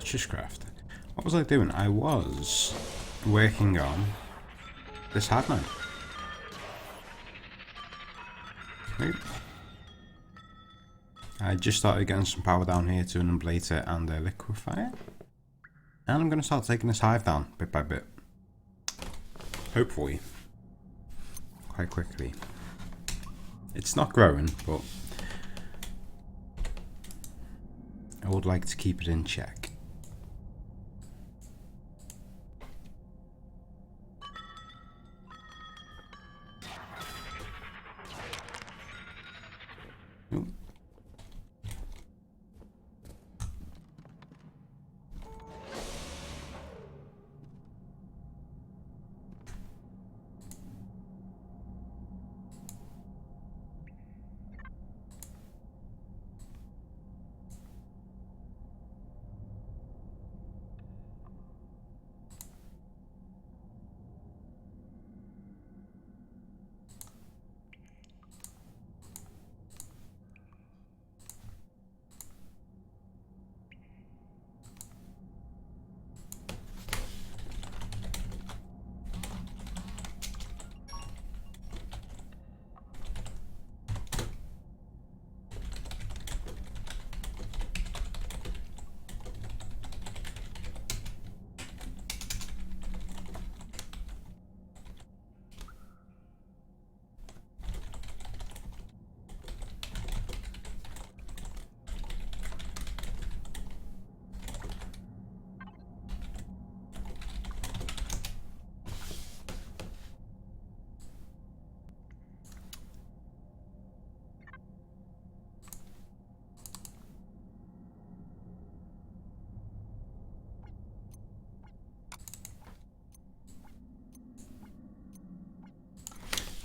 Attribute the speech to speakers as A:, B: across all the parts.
A: Fortresscraft. What was I doing? I was working on this hard mode. Right. I just started getting some power down here to an ablator and a liquefier. And I'm going to start taking this hive down bit by bit. Hopefully. Quite quickly. It's not growing, but I would like to keep it in check. Ooh.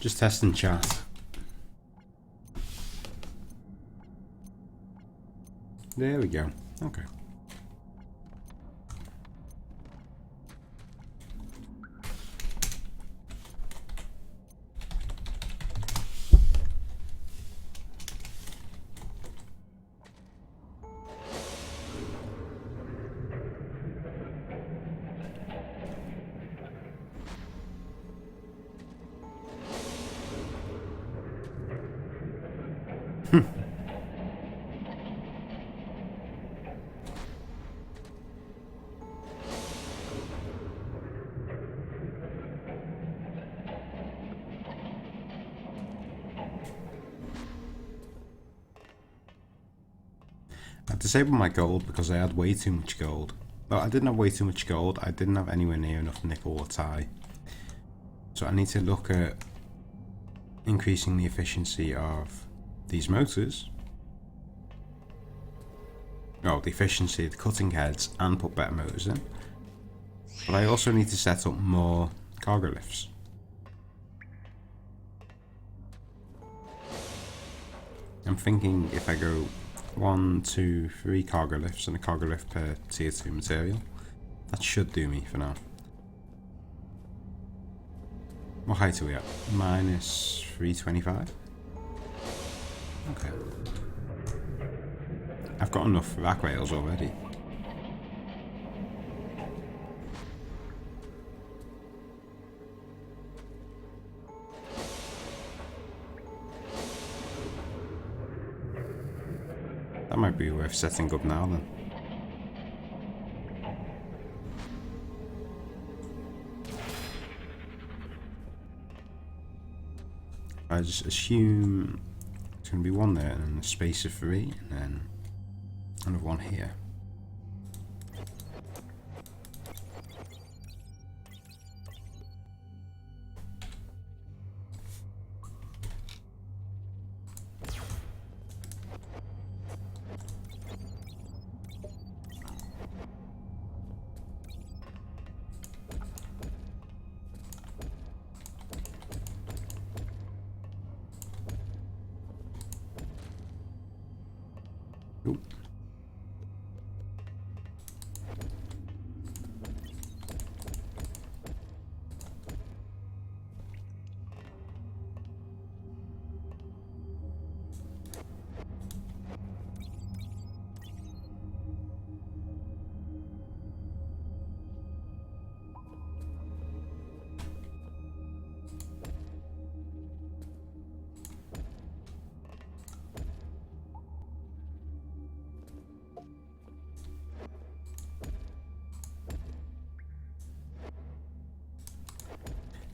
A: Just testing chat. There we go. Okay. I disabled my gold because I had way too much gold. Well, I didn't have way too much gold, I didn't have anywhere near enough nickel or tie. So I need to look at increasing the efficiency of these motors. Oh, the efficiency of the cutting heads and put better motors in. But I also need to set up more cargo lifts. I'm thinking if I go 1, 2, 3 cargo lifts and a cargo lift per tier 2 material, that should do me for now. What height are we at? Minus 325? Okay. I've got enough rack rails already. That might be worth setting up now then. I just assume it's going to be one there and then a space of 3 and then another one here. Oop.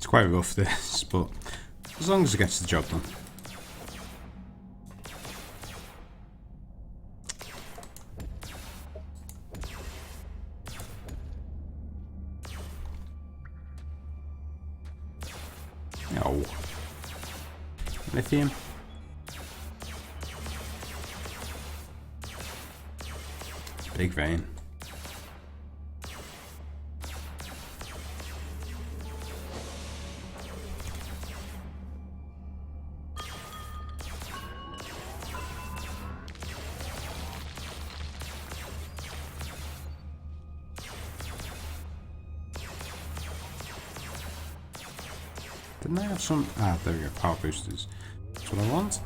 A: It's quite rough this, but as long as it gets the job done. No. Lithium. Big vein. Didn't I have some? Ah, there we go. Power boosters. That's what I want.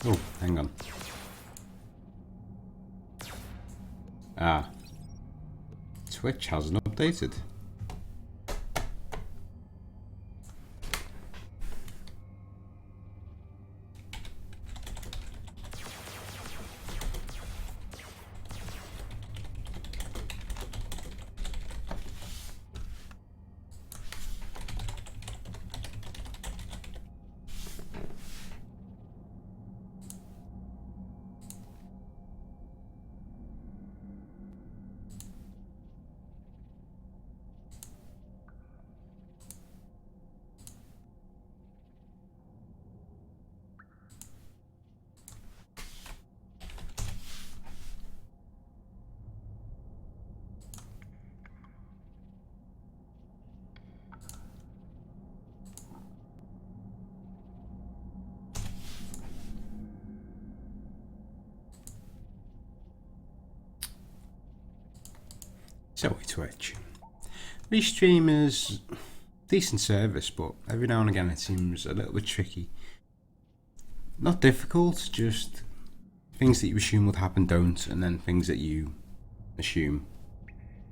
A: Oh, hang on. Ah. Twitch hasn't updated. So Twitch. Livestream is decent service, but every now and again it seems a little bit tricky. Not difficult, just things that you assume would happen don't, and then things that you assume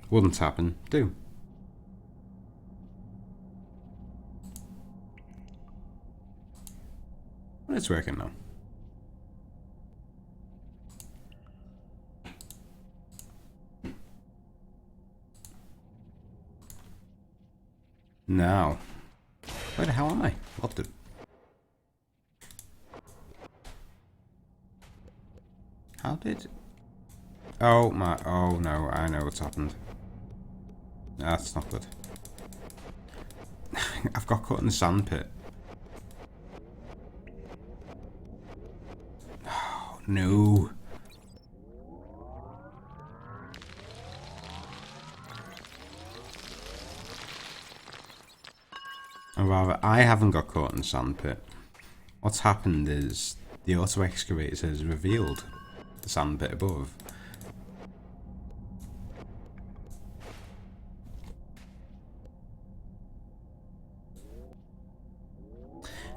A: wouldn't happen do. But it's working now. Now, where the hell am I? What the? How did? Oh my! Oh no! I know what's happened. That's not good. I've got caught in the sand pit. Oh no! Or rather, I haven't got caught in the sand pit. What's happened is the auto excavator has revealed the sand pit above.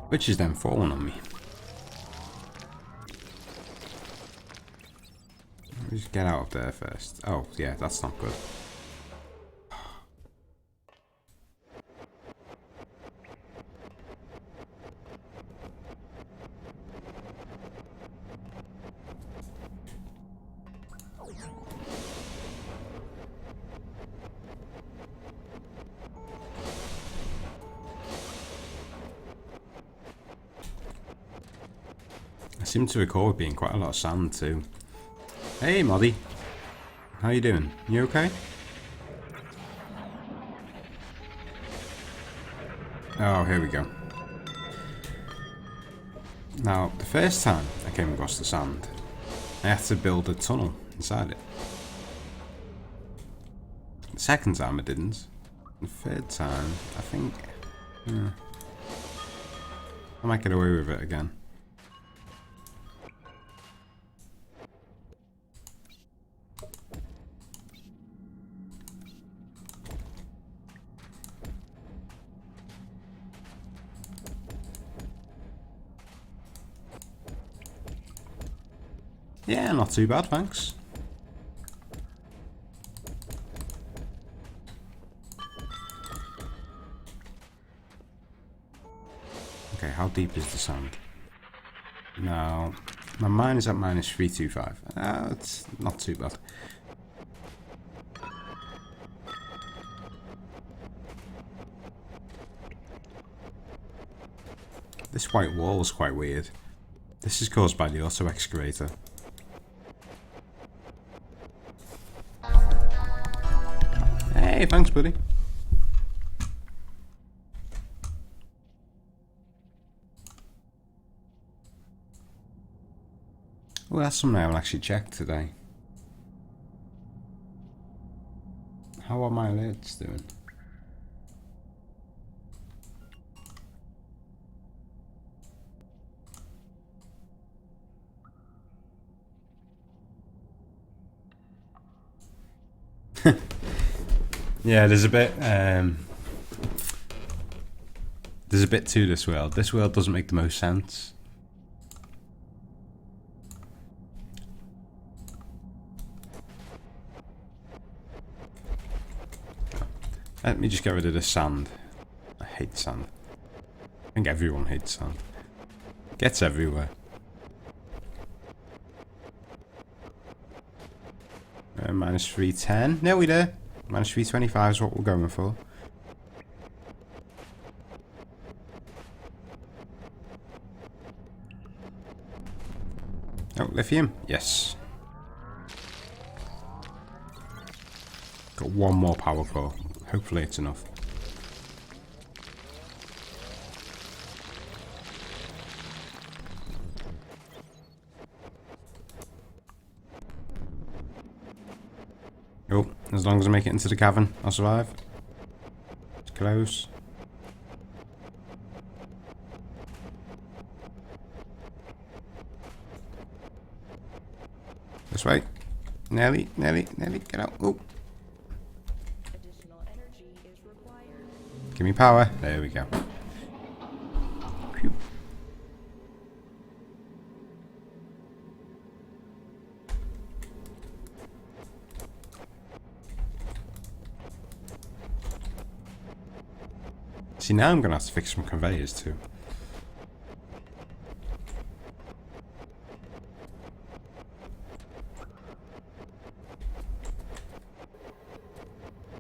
A: Which is then fallen on me. Let me just get out of there first. Oh yeah, that's not good. I seem to recall it being quite a lot of sand too. Hey Moddy, how you doing? You okay? Oh, here we go. Now, the first time I came across the sand, I had to build a tunnel inside it. The second time I didn't. The third time, I think... I might get away with it again. Yeah, not too bad, thanks. Okay, how deep is the sand? Now, my mine is at minus 325. It's not too bad. This white wall is quite weird. This is caused by the auto excavator. Hey, thanks, buddy. Well, that's something I haven't actually checked today. How are my alerts doing? Yeah, there's a bit to this world. This world doesn't make the most sense. Let me just get rid of the sand. I hate sand. I think everyone hates sand. It gets everywhere. Minus 310. Nearly there. Minus 325 is what we're going for. Oh, lithium. Yes. Got one more power core. Hopefully it's enough. Oh, as long as I make it into the cavern, I'll survive. It's close. This way. Nearly, get out. Oh. Give me power. There we go. Phew. See, now I'm going to have to fix some conveyors too.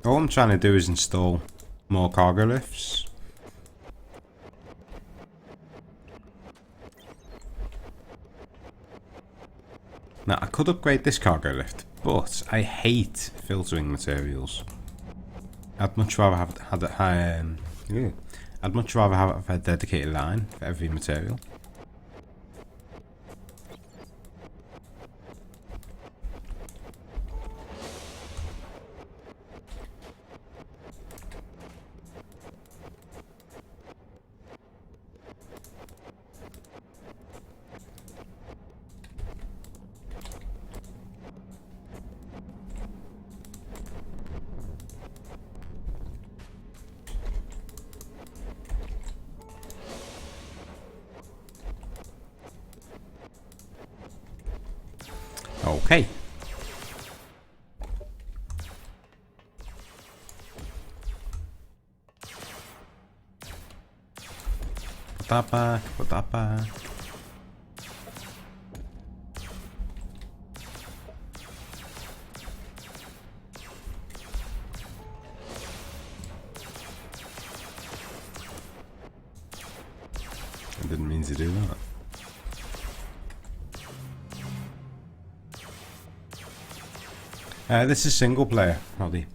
A: All I'm trying to do is install more cargo lifts. Now, I could upgrade this cargo lift, but I hate filtering materials. I'd much rather have a dedicated line for every material. Okay. Put that back, put that back. I didn't mean to do that. This is single player, Roddy.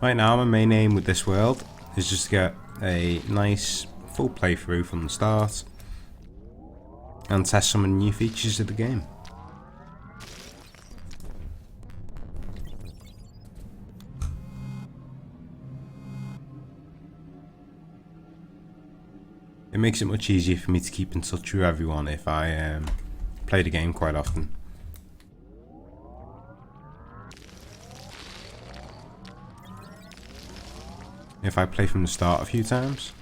A: Right now, my main aim with this world is just to get a nice full playthrough from the start and test some of the new features of the game. It makes it much easier for me to keep in touch with everyone if I play the game quite often. If I play from the start a few times.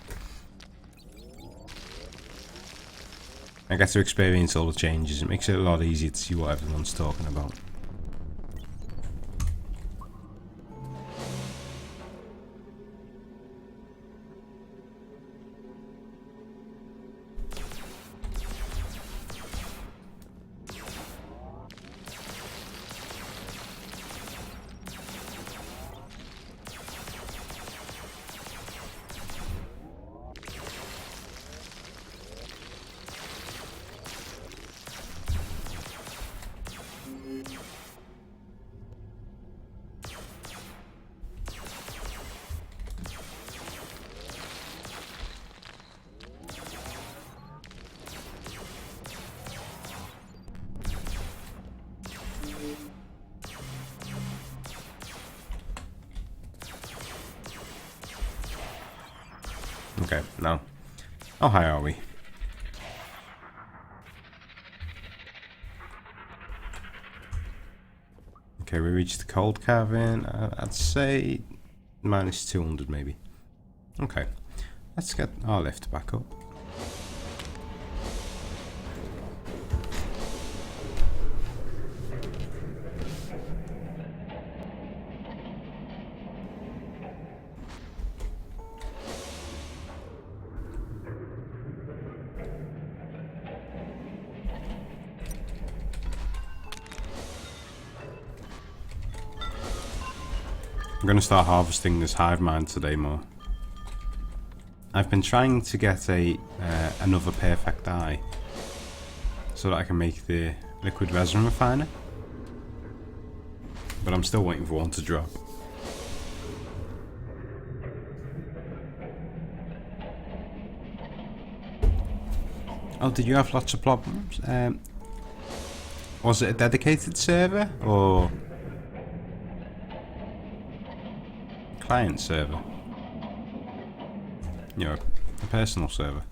A: I get to experience all the changes. It makes it a lot easier to see what everyone's talking about. Okay, now, how high are we? Okay, we reached the cold cavern. I'd say minus 200 maybe. Okay, let's get our lift back up. I'm going to start harvesting this hive mind today more. I've been trying to get another perfect eye so that I can make the liquid resin refiner, but I'm still waiting for one to drop. Oh, did you have lots of problems? Was it a dedicated server or client server? You know, a personal server.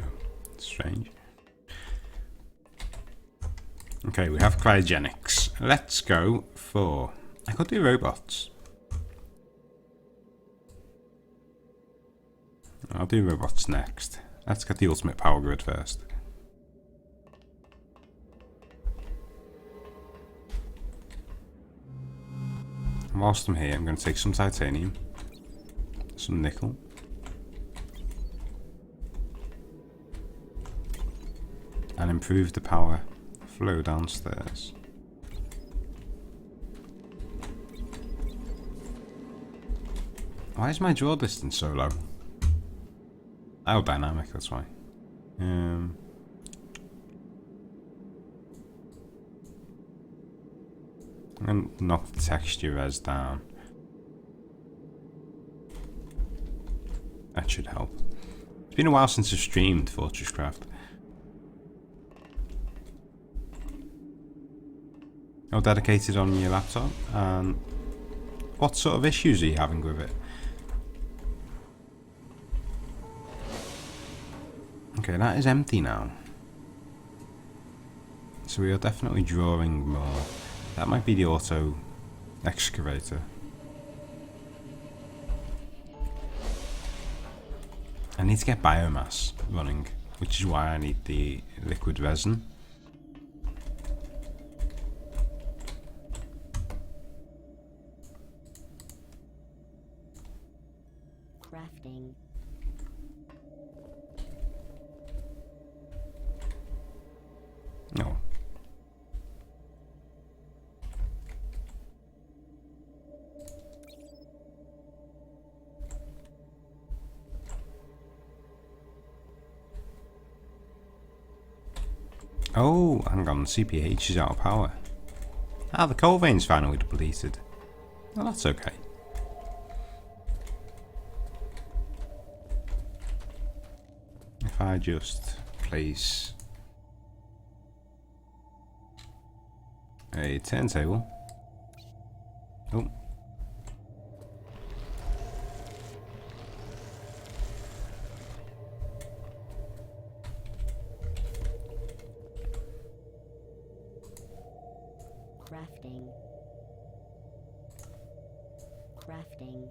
A: Oh, strange. Okay, we have cryogenics. Let's go for... I could do robots. I'll do robots next. Let's get the ultimate power grid first. And whilst I'm here, I'm going to take some titanium, some nickel, and improve the power flow downstairs. Why is my draw distance so low? Aerodynamic, that's why. And knock the texture res down. That should help. It's been a while since I've streamed Fortresscraft. How dedicated on your laptop, and what sort of issues are you having with it? Okay, that is empty now. So we are definitely drawing more. That might be the auto excavator. I need to get biomass running, which is why I need the liquid resin.
B: Crafting.
A: No. Oh, hang on, CPH is out of power. Ah, the coal vein's finally depleted. Well, that's okay. If I just place a turntable. Oh.
B: Crafting. Crafting.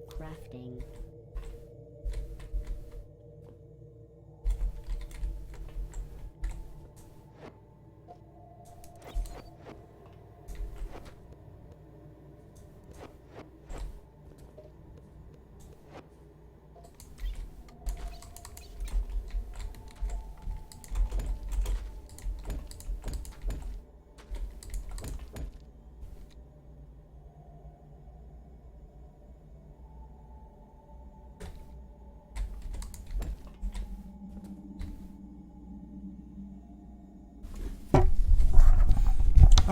B: Crafting.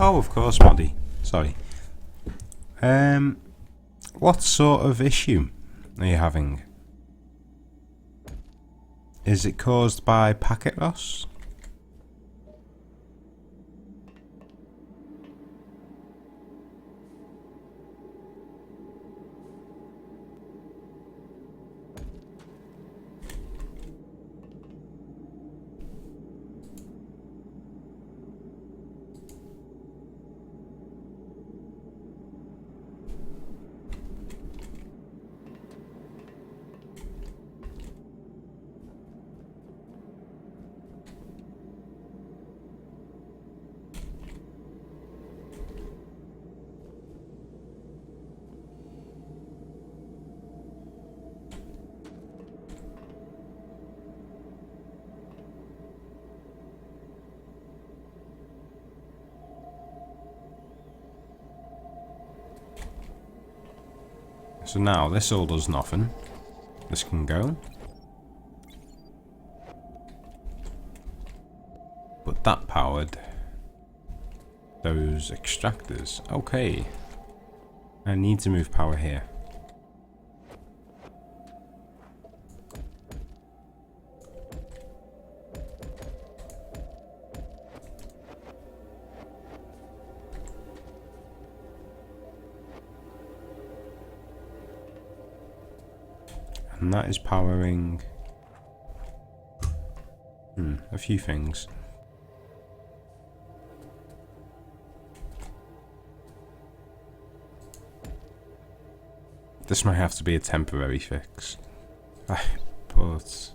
A: Oh, of course, Moddy. Sorry. What sort of issue are you having? Is it caused by packet loss? So now this all does nothing. This can go. But that powered those extractors. Okay. I need to move power here. And that is powering a few things. This might have to be a temporary fix. But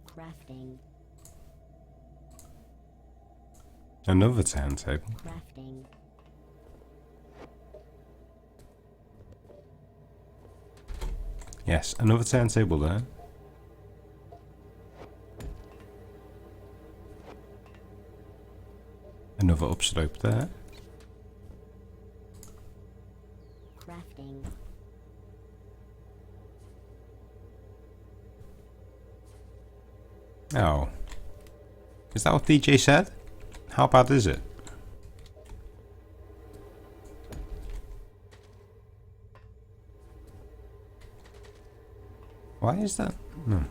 B: Crafting.
A: another turntable.
B: Crafting.
A: Yes, another turntable there. Another upslope there.
B: Crafting.
A: Oh. Is that what DJ said? How bad is it? Why is that? No.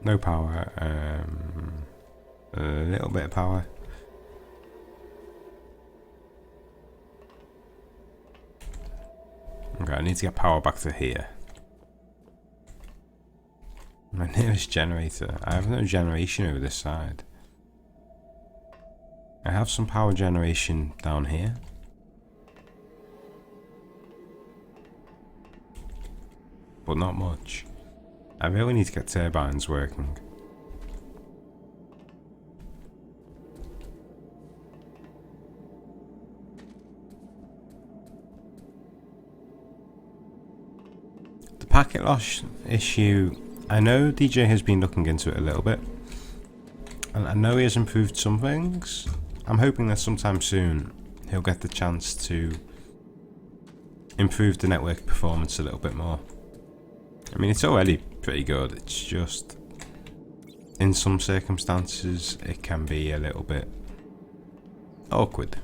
A: No power. A little bit of power. Okay, I need to get power back to here. My nearest generator. I have no generation over this side. I have some power generation down here. But not much. I really need to get turbines working. The packet loss issue, I know DJ has been looking into it a little bit. And I know he has improved some things. I'm hoping that sometime soon he'll get the chance to improve the network performance a little bit more. I mean, it's already pretty good. It's just, in some circumstances, it can be a little bit awkward.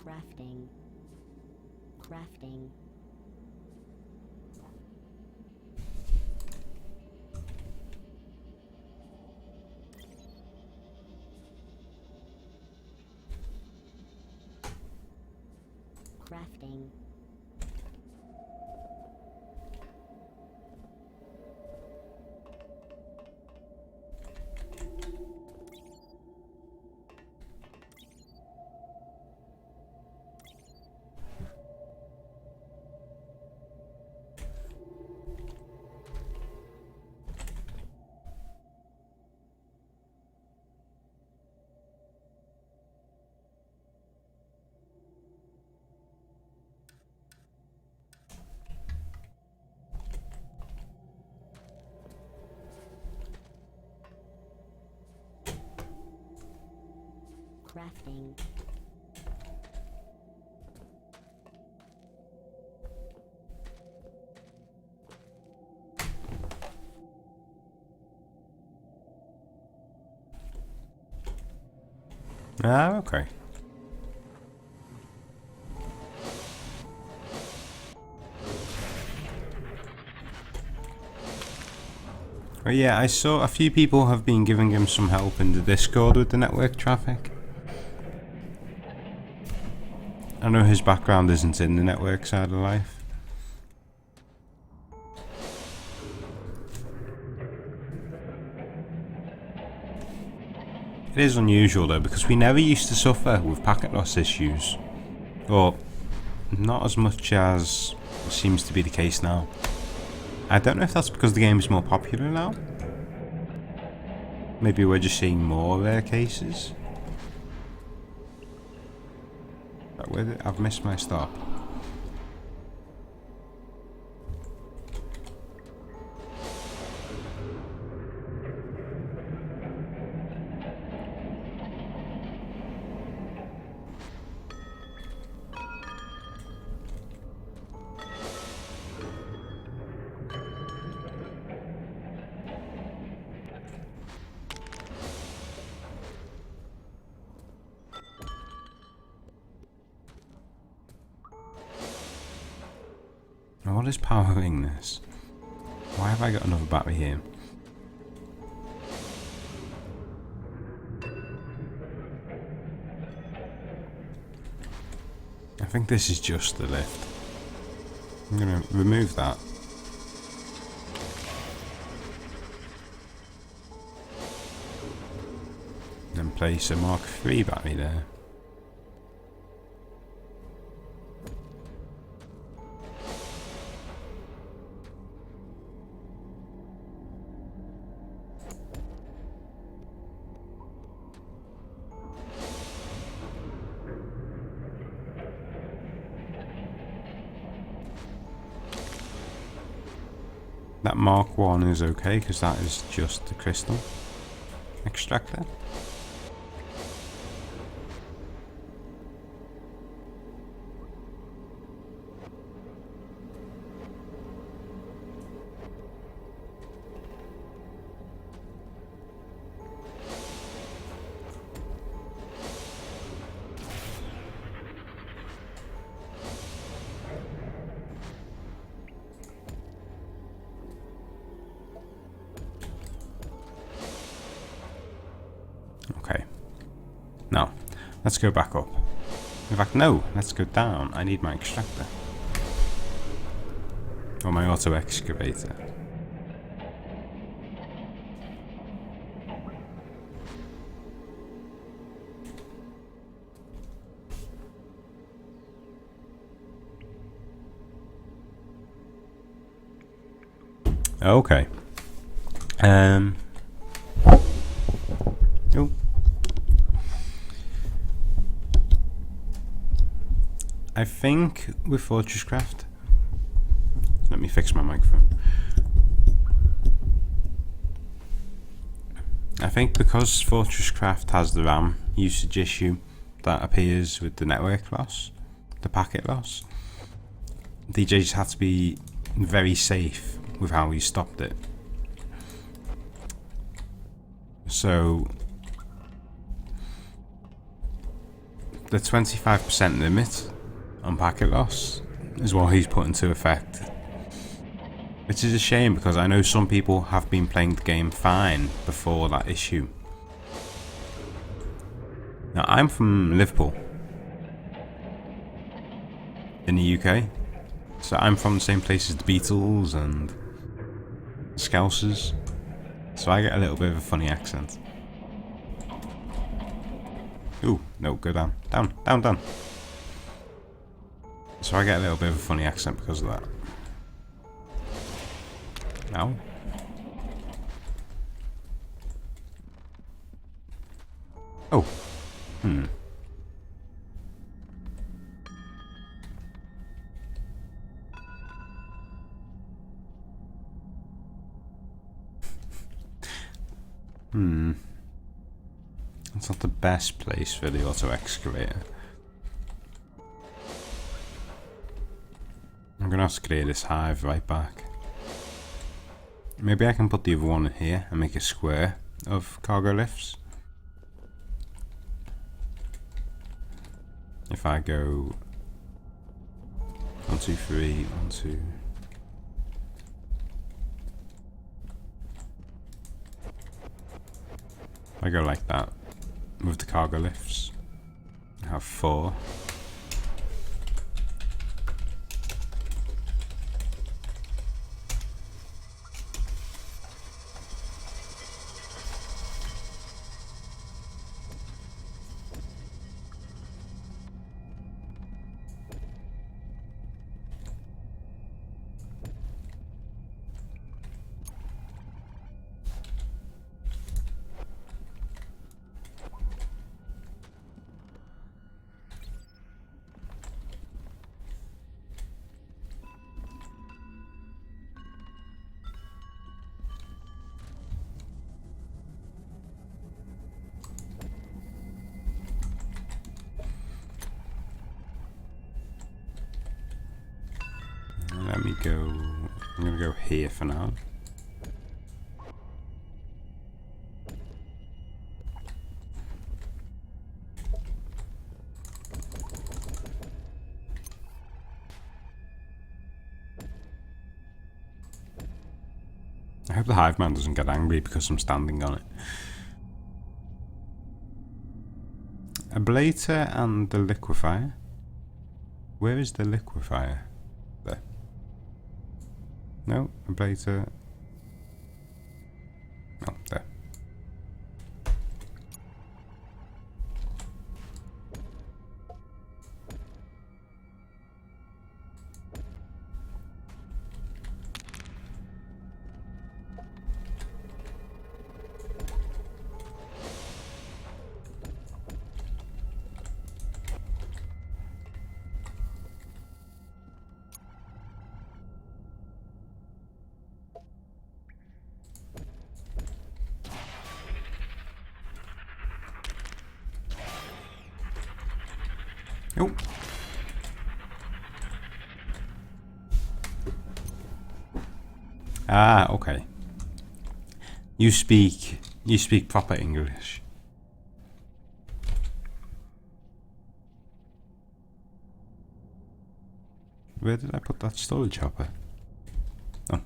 B: Crafting. Crafting. Crafting. Crafting.
A: Ah, okay. Oh yeah, I saw a few people have been giving him some help in the Discord with the network traffic. I know his background isn't in the network side of life. It is unusual though, because we never used to suffer with packet loss issues. Or not as much as seems to be the case now. I don't know if that's because the game is more popular now. Maybe we're just seeing more rare cases. But I've missed my stop. What is powering this? Why have I got another battery here? I think this is just the lift. I'm going to remove that. Then place a Mark III battery there. That Mark 1 is okay because that is just the crystal extractor. Okay. Now, let's go back up. In fact, no, let's go down. I need my extractor. Or my auto excavator. Okay. Oh. I think with Fortresscraft, let me fix my microphone. I think because Fortresscraft has the RAM usage issue that appears with the network loss, the packet loss, DJs had to be very safe with how he stopped it. So the 25% limit on packet loss is what he's put into effect. Which is a shame because I know some people have been playing the game fine before that issue. Now I'm from Liverpool in the UK, so I'm from the same place as the Beatles and Scousers, so I get a little bit of a funny accent. Ooh, no, go down, down, down, down. So I get a little bit of a funny accent because of that. Now. Oh. It's not the best place for the auto excavator. I'm gonna have to clear this hive right back. Maybe I can put the other one in here and make a square of cargo lifts. If I go 1, 2, 3, 1, 2. I go like that with the cargo lifts. I have 4. Let me go, I'm gonna go here for now. I hope the hive man doesn't get angry because I'm standing on it. Ablator and the liquefier. Where is the liquefier? There. No, ablator. No, there. Oh. Ah, okay. You speak proper English. Where did I put that storage hopper? Oh,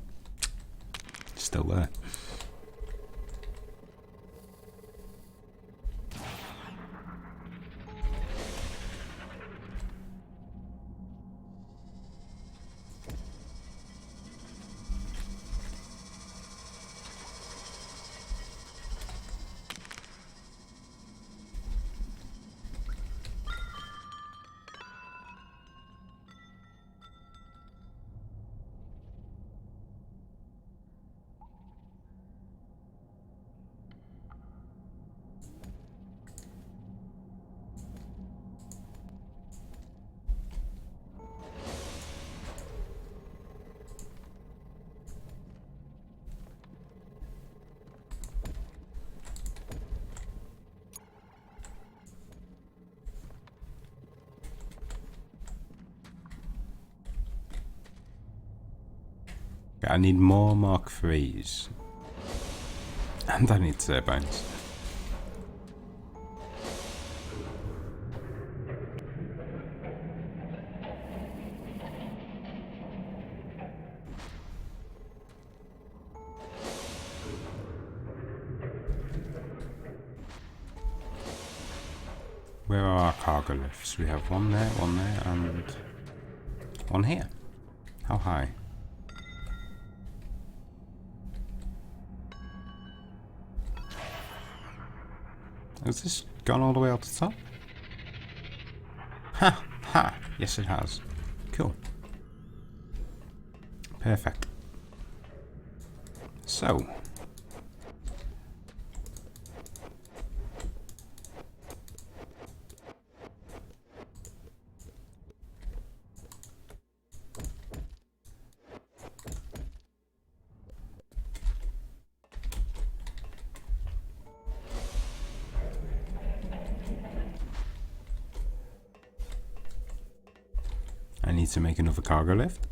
A: it's still there. I need more Mark IIIs. And I need turbines. cargo lifts. We have one there, and one here. How high? Has this gone all the way out the top? Ha! Ha! Yes, it has. Cool. Perfect. So. I need to make another cargo lift.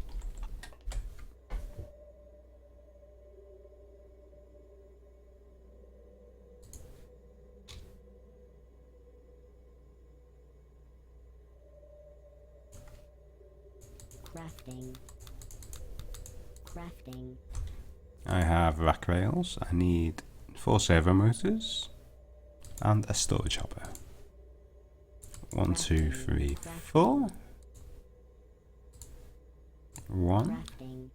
B: Crafting. Crafting.
A: I have rack rails. I need 4 servo motors and a storage hopper. 1, 2, 3, 4. 1.
B: Crafting.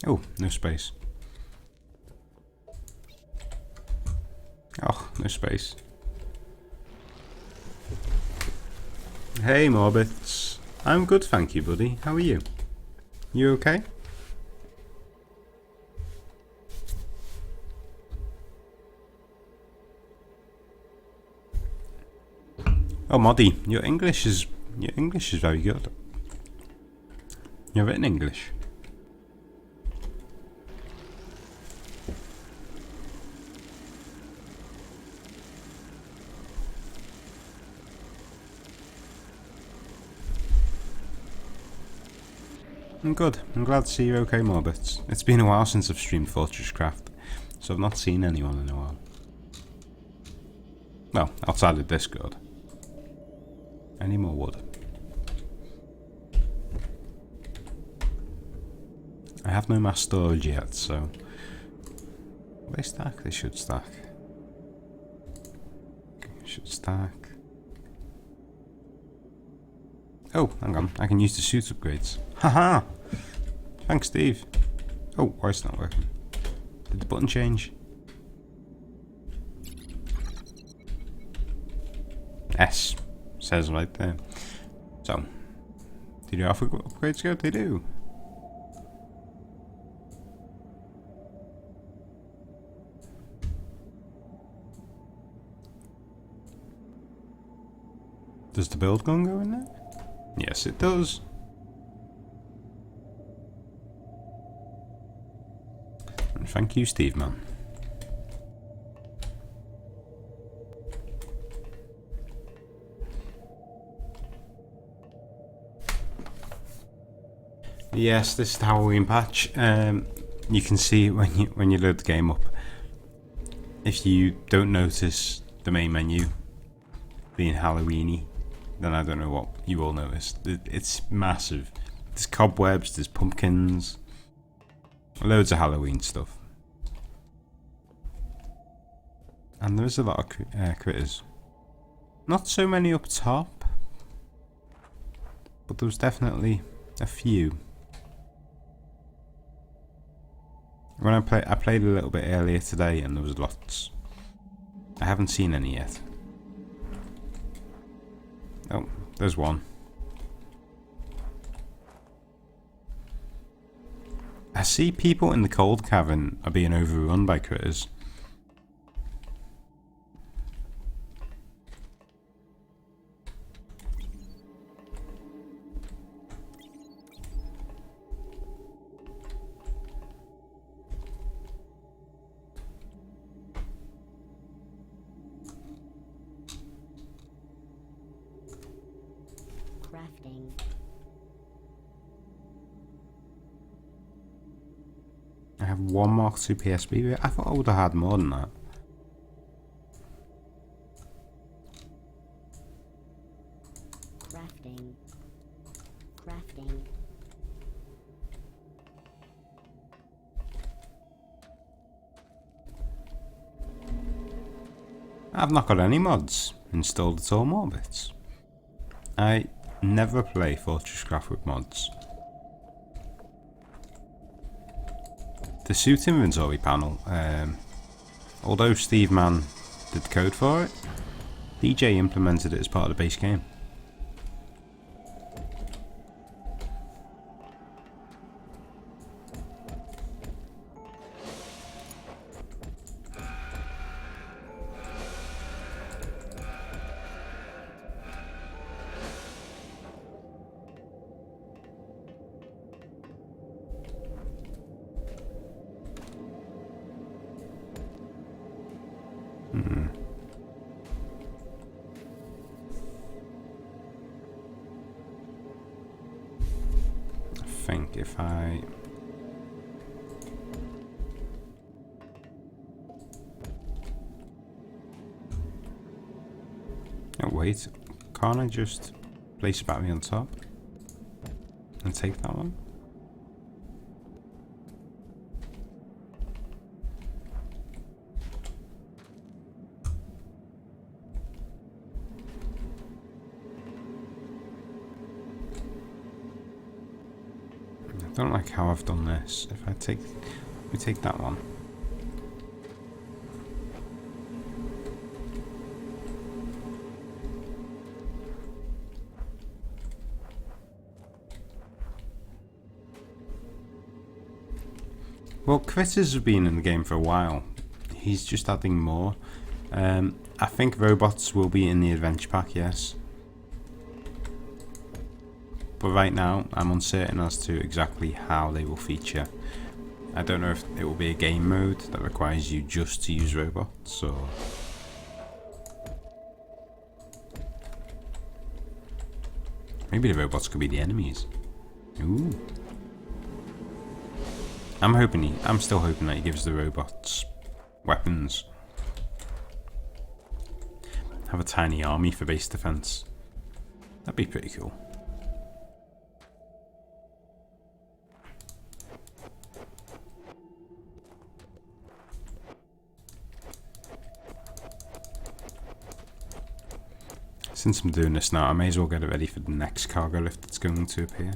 A: Oh, no space. Oh, no space. Hey, Morbits. I'm good, thank you, buddy. How are you? You okay? Oh, Moddy, your English is very good. You're written English. I'm good. I'm glad to see you're okay, Morbits. It's been a while since I've streamed Fortresscraft, so I've not seen anyone in a while. Well, outside of Discord. Any more wood? I have no mass storage yet, so... Will they stack? They should stack. Should stack. Oh, hang on. I can use the suit upgrades. Haha! Thanks, Steve. Oh, why is it not working? Did the button change? S. Says right there. So, did your alpha upgrades go? They do. Does the build gun go in there? Yes, it does. And thank you, Steve, man. Yes, this is the Halloween patch. You can see when you load the game up. If you don't notice the main menu being Halloweeny, then I don't know what you all noticed. It's massive. There's cobwebs, there's pumpkins, loads of Halloween stuff, and there is a lot of critters. Not so many up top, but there was definitely a few. When I played a little bit earlier today, and there was lots. I haven't seen any yet. Oh, there's one. I see people in the cold cavern are being overrun by critters.
B: Crafting.
A: I have one Mark II PSB. I thought I would have had more than that.
B: Crafting. Crafting.
A: I've not got any mods installed at all, Morbits. I never play Fortresscraft with mods. The suit inventory panel, although Steve Mann did the code for it, DJ implemented it as part of the base game. I think if I... Oh wait, can't I just place a battery on top and take that one? I don't like how I've done this. If I take, let me take that one. Well, Critters has been in the game for a while. He's just adding more. I think robots will be in the adventure pack, yes. But right now, I'm uncertain as to exactly how they will feature. I don't know if it will be a game mode that requires you just to use robots, or... maybe the robots could be the enemies. Ooh. I'm still hoping that he gives the robots weapons. Have a tiny army for base defense. That'd be pretty cool. Since I'm doing this now, I may as well get it ready for the next cargo lift that's going to appear.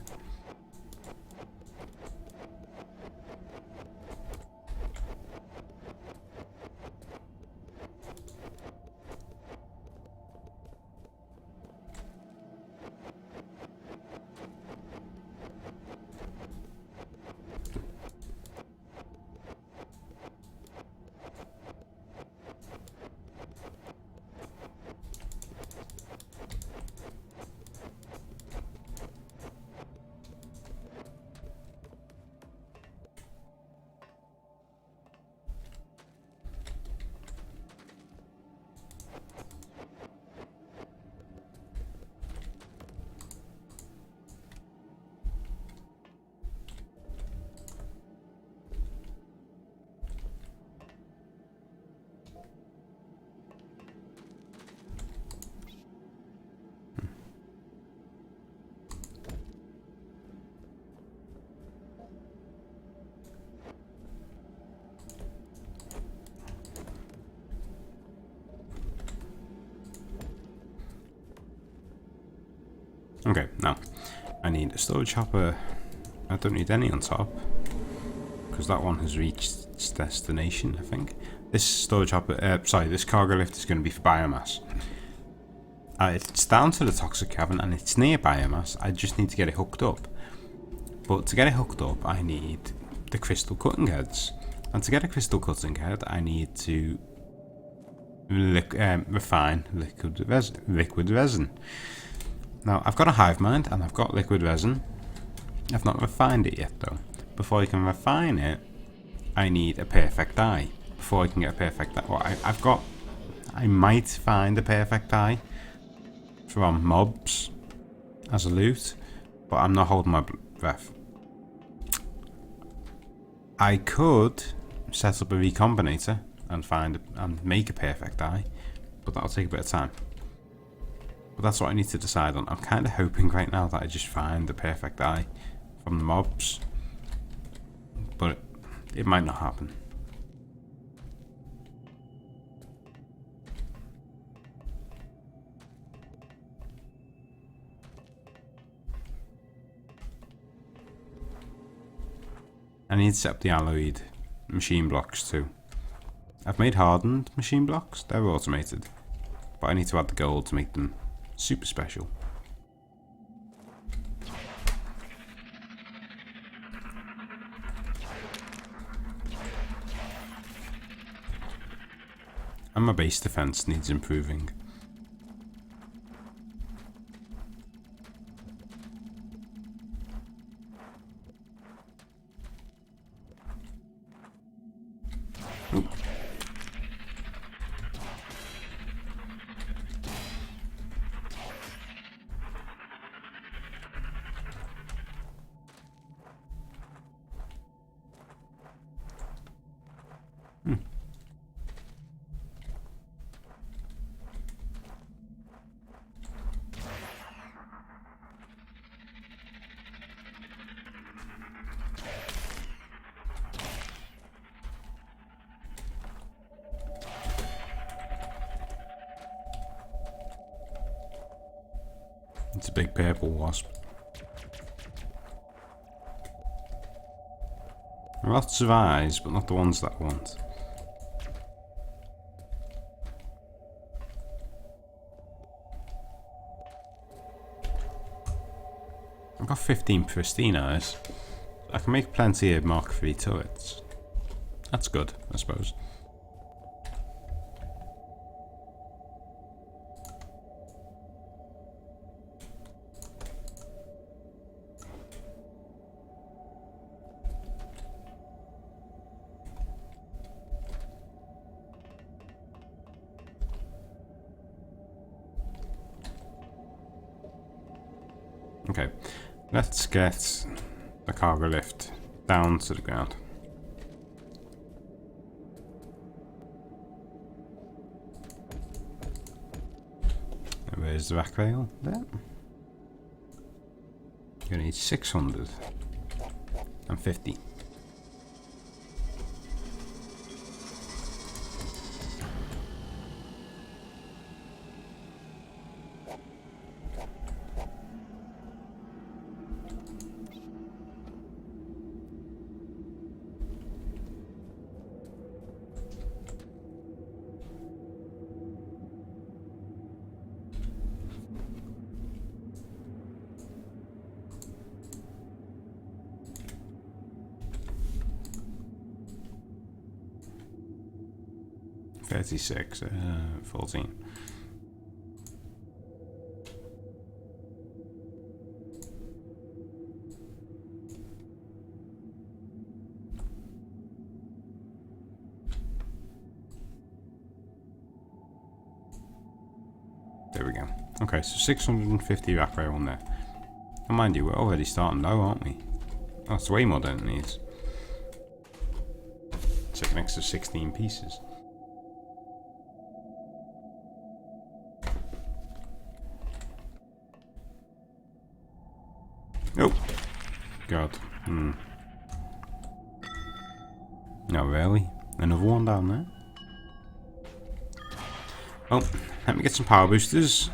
A: Okay, now I need a storage hopper. I don't need any on top because that one has reached its destination, I think. This storage hopper, this cargo lift is going to be for biomass. It's down to the toxic cavern and it's near biomass. I just need to get it hooked up. But to get it hooked up, I need the crystal cutting heads. And to get a crystal cutting head, I need to refine liquid resin. Now, I've got a hive mind and I've got liquid resin. I've not refined it yet though. Before I can refine it, I need a perfect dye. Before I can get a perfect dye, well, I might find a perfect dye from mobs as a loot, but I'm not holding my breath. I could set up a recombinator and make a perfect dye, but that'll take a bit of time. But that's what I need to decide on. I'm kind of hoping right now that I just find the perfect dye from the mobs, but it might not happen. I need to set up the alloyed machine blocks too. I've made hardened machine blocks, they're automated. But I need to add the gold to make them super special. And my base defense needs improving. Oop. It's a big purple wasp. Lots of eyes, but not the ones that I want. I've got 15 pristine eyes. I can make plenty of Mark III turrets. That's good, I suppose. Okay, let's get the cargo lift down to the ground. And where's the rack rail? There. You're gonna need 650. $36, 14. There we go. Okay, so 650 rack rail on there. And mind you, we're already starting low, aren't we? Oh, it's way more than it needs. It's like an extra 16 pieces. Oh, God. No, really? Another one down there? Oh, let me get some power boosters.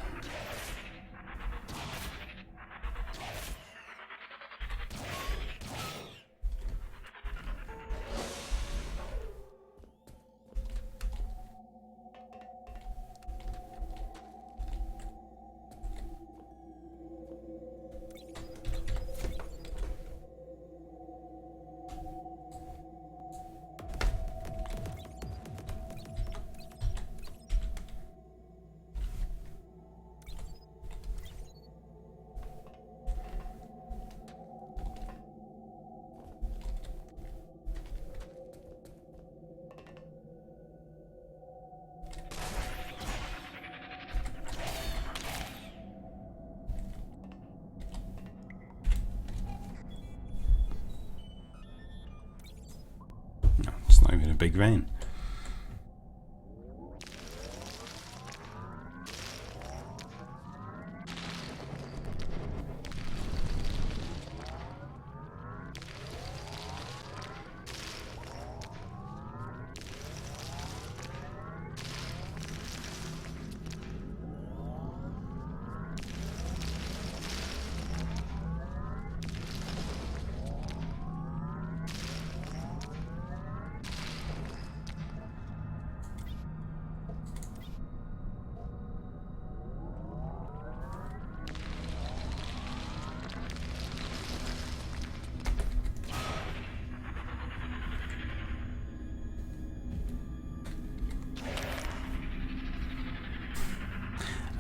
A: Not even a big vein.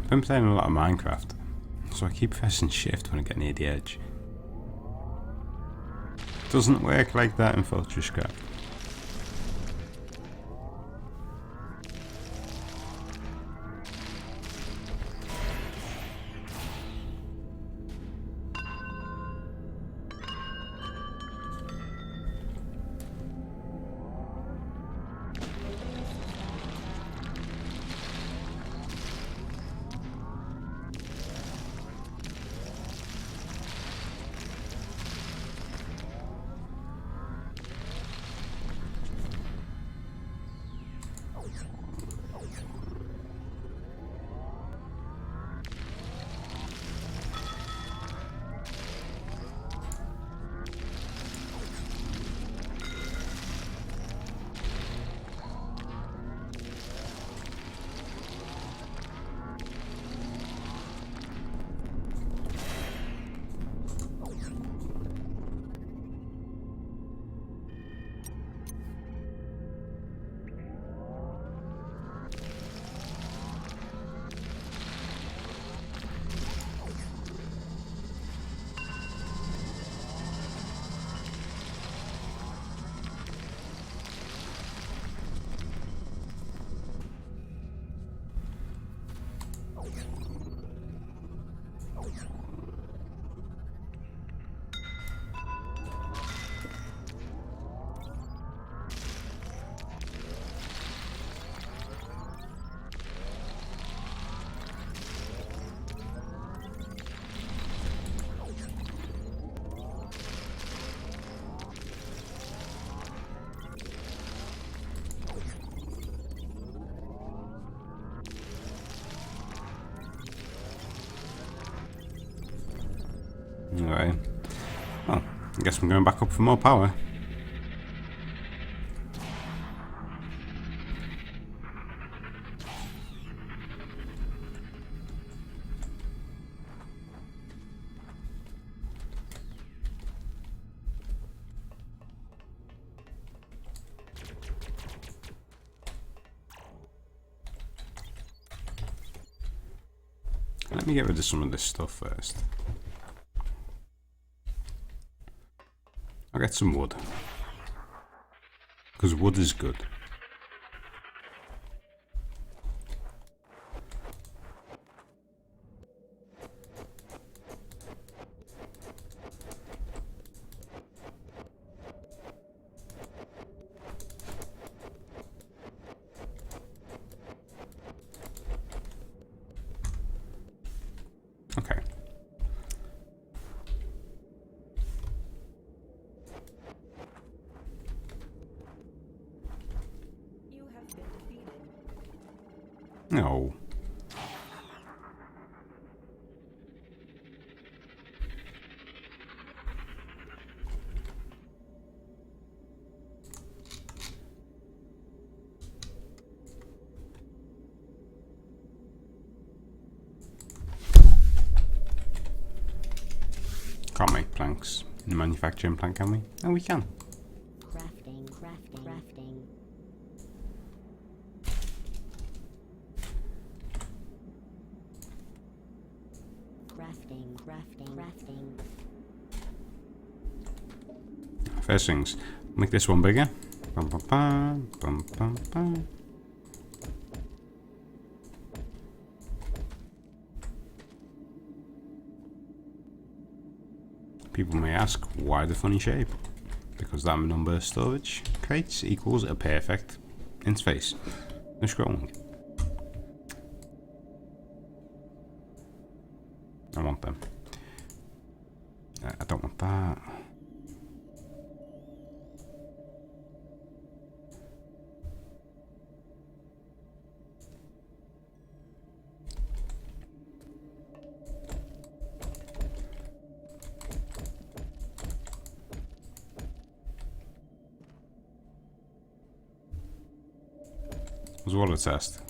A: I've been playing a lot of Minecraft, so I keep pressing shift when I get near the edge. Doesn't work like that in Fortresscraft. Alright. Well, I guess I'm going back up for more power. Let me get rid of some of this stuff first. I'll get some wood. Because wood is good. Okay. No. Can't make planks in the manufacturing plant, can we? Oh, we can.
B: Crafting, crafting, crafting. Crafting, crafting, crafting.
A: First things, make this one bigger. Bum, bum, bum, bum, bum, bum. People may ask, why the funny shape? Because that number of storage crates equals a perfect interface. No scrolling. I want them. I don't want that. Was what a test.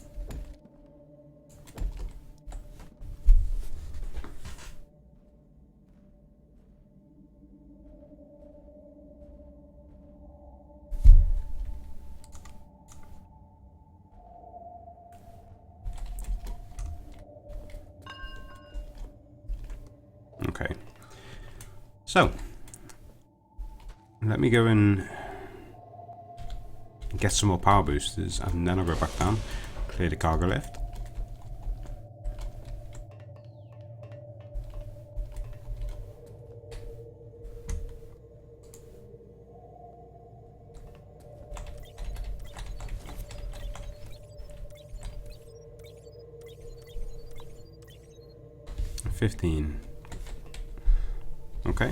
A: Okay. So, let me go and get some more power boosters, and then I'll go back down, clear the cargo lift. $15. Okay.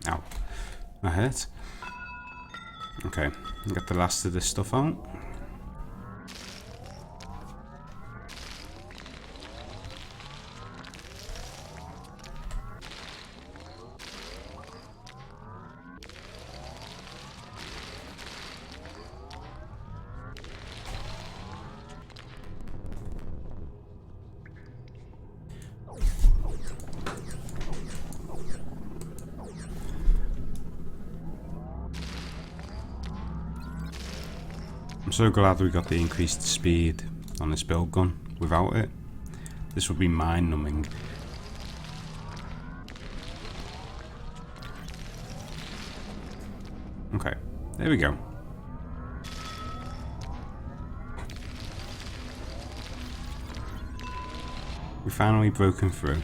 A: Ow. That hurt. Okay, get the last of this stuff out. I'm so glad we got the increased speed on this build gun. Without it, this would be mind-numbing. Okay, there we go. We finally broken through.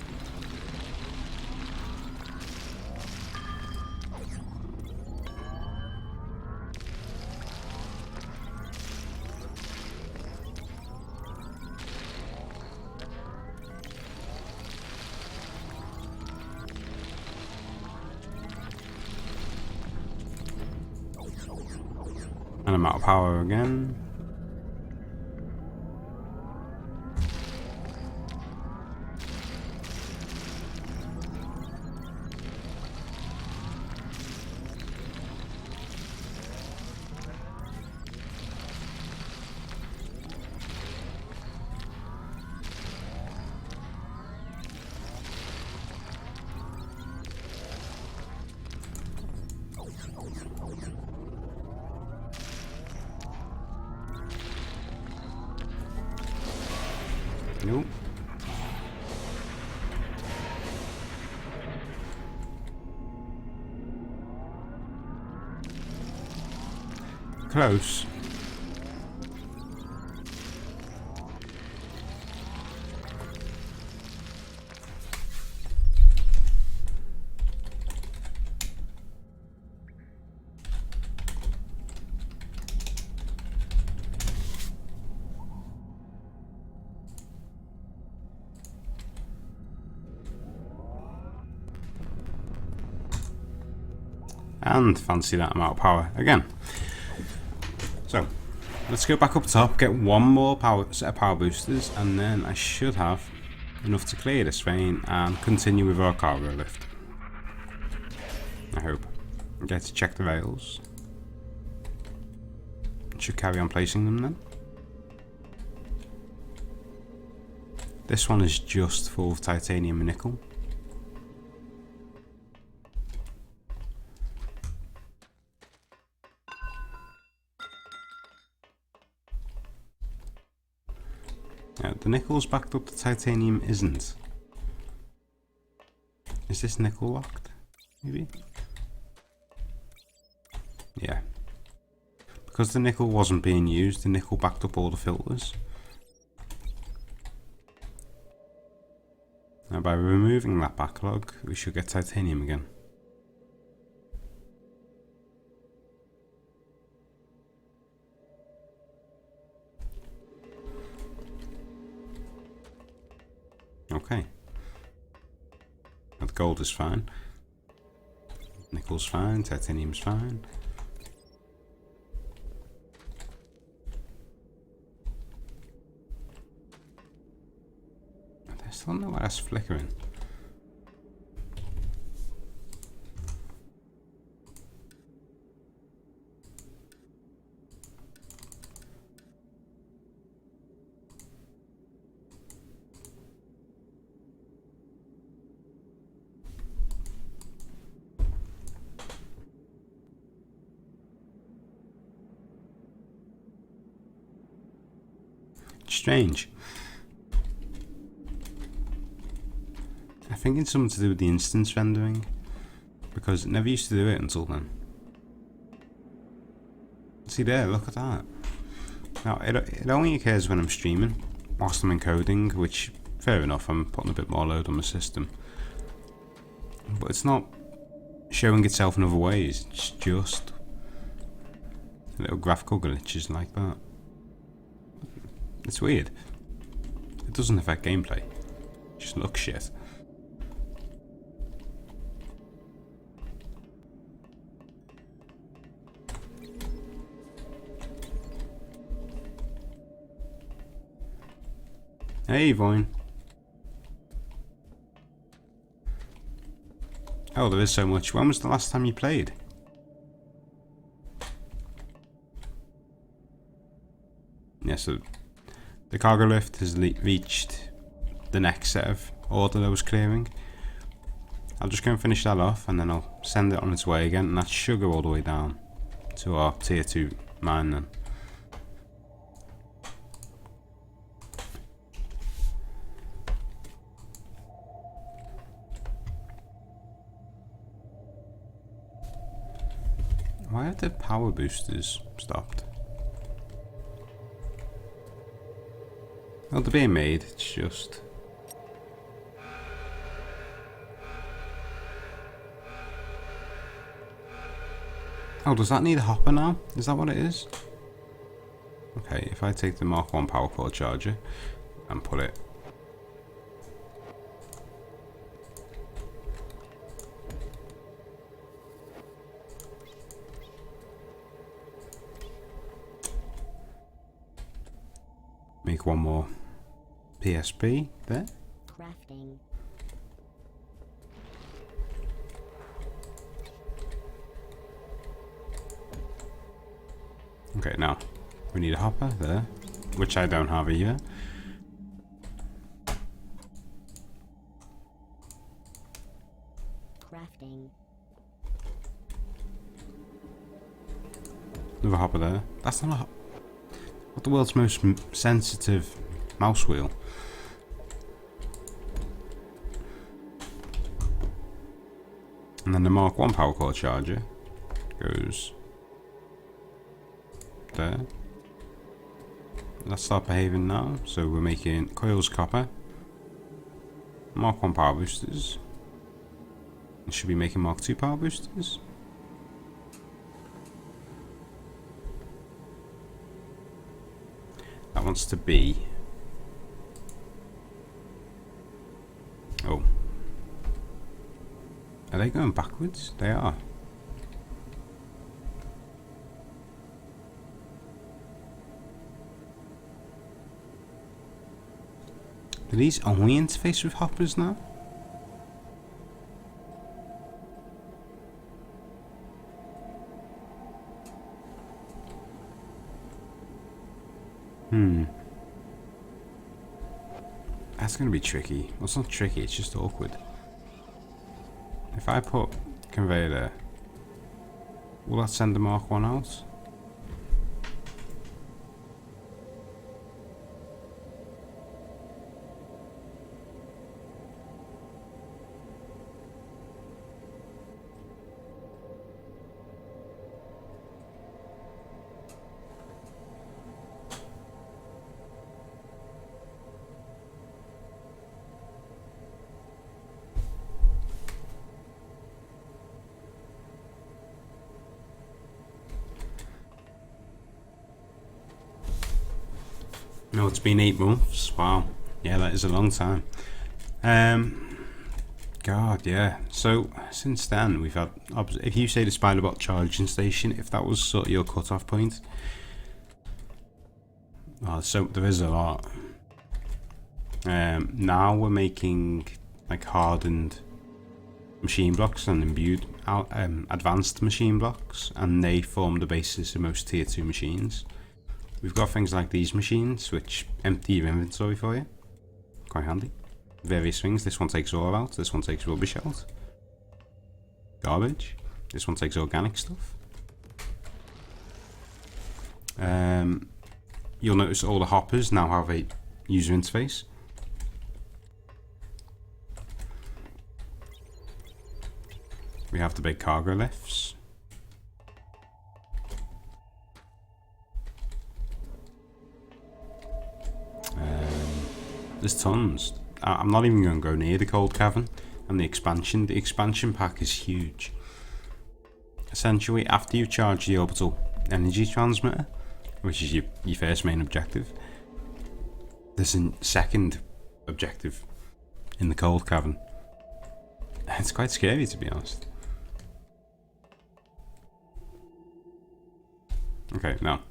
A: And I'm out of power again. Nope. Close. And fancy that amount of power again. So let's go back up top, get one more set of power boosters, and then I should have enough to clear this vein and continue with our cargo lift. I hope. Okay, to check the rails. Should carry on placing them then. This one is just full of titanium and nickel. The nickel's backed up, the titanium isn't. Is this nickel locked? Maybe? Yeah. Because the nickel wasn't being used, the nickel backed up all the filters. Now by removing that backlog, we should get titanium again. Okay. Now the gold is fine. Nickel's fine, titanium's fine. I still don't know why that's flickering. Strange. I think it's something to do with the instance rendering, because it never used to do it until then. See there, look at that. Now, it only occurs when I'm streaming, whilst I'm encoding, which, fair enough, I'm putting a bit more load on the system. But it's not showing itself in other ways, it's just little graphical glitches like that. It's weird. It doesn't affect gameplay, it just looks shit. Hey, Vine. Oh, there is so much. When was the last time you played? Yeah, so the cargo lift has reached the next set of order that I was clearing. I'll just go and finish that off, and then I'll send it on its way again, and that should go all the way down to our tier 2 mine then. Why have the power boosters stopped? Well, they're being made, it's just... Oh, does that need a hopper now? Is that what it is? Okay, if I take the Mark 1 power cord charger and put it... Make one more PSP there.
B: Crafting.
A: Okay, now we need a hopper there, which I don't have either.
B: Crafting.
A: Another hopper there. That's not a hopper. What, the world's most sensitive mouse wheel? And then the Mark 1 power cord charger goes there. Let's start behaving now. So we're making coils copper, Mark 1 power boosters. We should be making Mark 2 power boosters. That wants to be... Oh. Are they going backwards? They are. Do these only interface with hoppers now? That's going to be tricky. Well, it's not tricky, it's just awkward. If I put conveyor there, will that send the Mark 1 out? No, it's been 8 months. Wow. Yeah, that is a long time. God, yeah. So, since then, we've had... If you say the Spiderbot charging station, if that was sort of your cut-off point... Oh, so there is a lot. Now we're making, like, hardened machine blocks and imbued advanced machine blocks, and they form the basis of most tier 2 machines. We've got things like these machines, which empty your inventory for you. Quite handy. Various things. This one takes ore out. This one takes rubbish out. Garbage. This one takes organic stuff. you'll notice all the hoppers now have a user interface. We have the big cargo lifts. There's tons. I'm not even going to go near the cold cavern. And the expansion pack is huge. Essentially, after you charge the orbital energy transmitter, which is your first main objective, there's a second objective in the cold cavern. It's quite scary, to be honest. Okay, now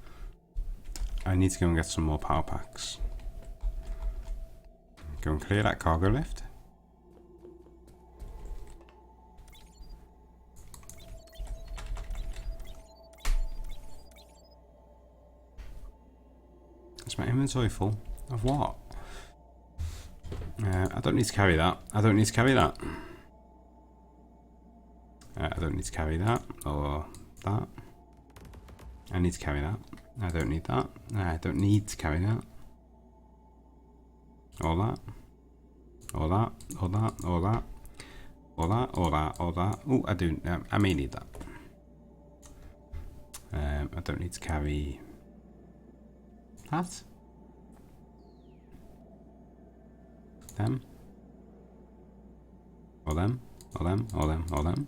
A: I need to go and get some more power packs. Go and clear that cargo lift. Is my inventory full? Of what? I don't need to carry that. I don't need to carry that. I don't need to carry that or that. I need to carry that. I don't need that. I don't need to carry that. Or that. Or that. Or that. Or that. Or that. Or that. Or that. Oh, I do. I may need that. I don't need to carry that. Them. Or them. Or them. Or them. Or them.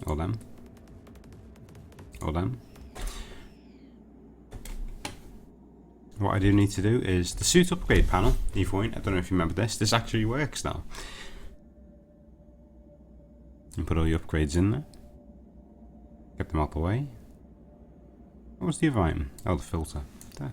A: Or them. Or them. What I do need to do is the suit upgrade panel, Evolved. I don't know if you remember this. This actually works now. You put all your upgrades in there. Get them out the way. What was the other item? Oh, the filter. There.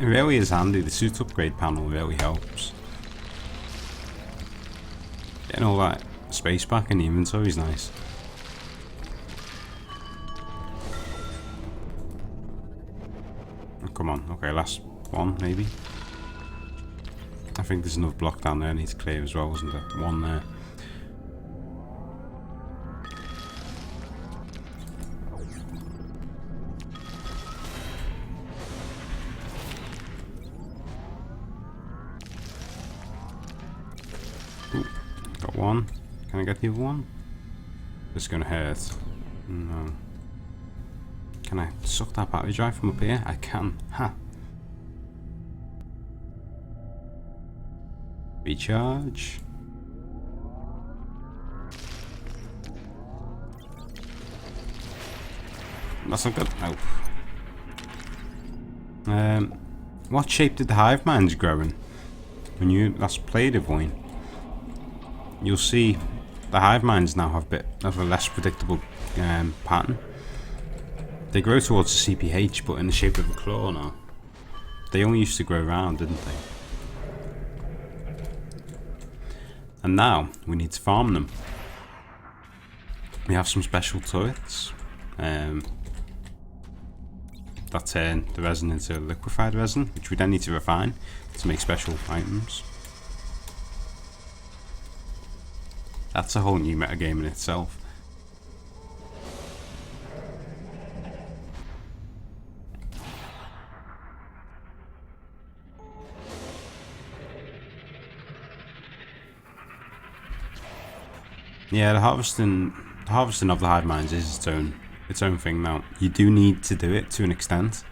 A: It really is handy. The suit upgrade panel really helps. Getting all that space back in the inventory is nice. Oh, come on. Okay, last one maybe. I think there's another block down there I need to clear as well, isn't there? One there. Got one. Can I get the other one? It's gonna hurt. No. Can I suck that battery drive from up here? I can. Ha! Recharge. That's not good. Nope. What shape did the hive minds grow in? When you last played Evolved? You'll see the hive minds now have a bit of a less predictable pattern. They grow towards the CPH, but in the shape of a claw now. They only used to grow round, didn't they? And now we need to farm them. We have some special turrets that turn the resin into liquefied resin, which we then need to refine to make special items. That's a whole new metagame in itself. Yeah, the harvesting of the hive minds is its own thing now. You do need to do it to an extent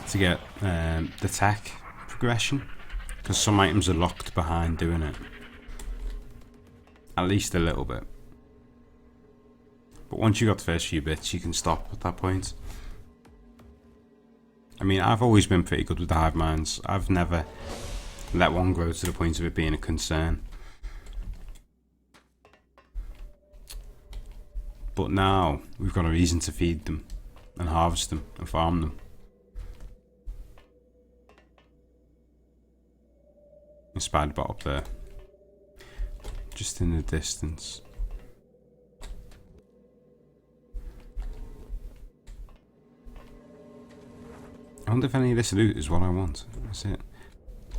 A: to get the tech progression, because some items are locked behind doing it. At least a little bit. But once you got the first few bits, you can stop at that point. I mean, I've always been pretty good with the hive minds. I've never let one grow to the point of it being a concern. But now we've got a reason to feed them and harvest them and farm them. A spider bot up there, just in the distance. I wonder if any of this loot is what I want. That's it.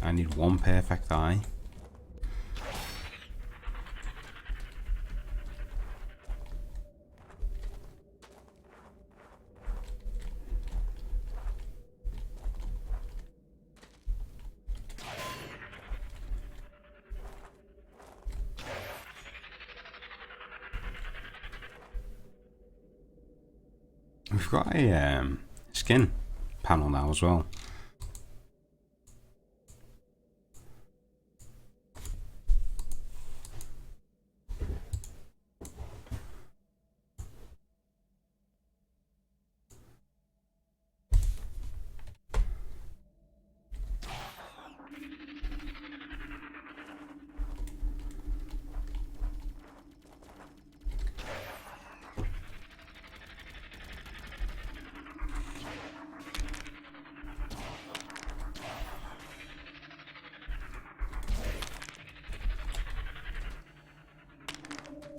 A: I need one perfect eye. We've got a skin panel now as well.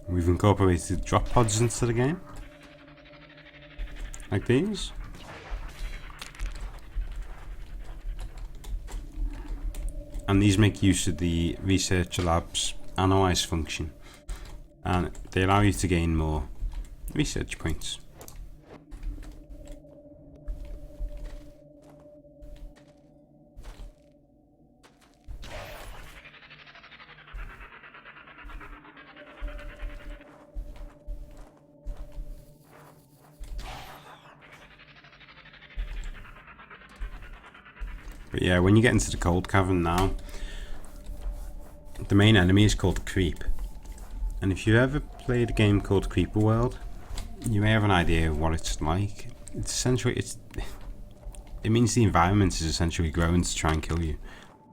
A: We've incorporated drop pods into the game, like these. And these make use of the Research Lab's analyze function, and they allow you to gain more research points. But yeah, when you get into the cold cavern now, the main enemy is called Creep. And if you ever played a game called Creeper World, you may have an idea of what it's like. It's essentially, it means the environment is essentially growing to try and kill you.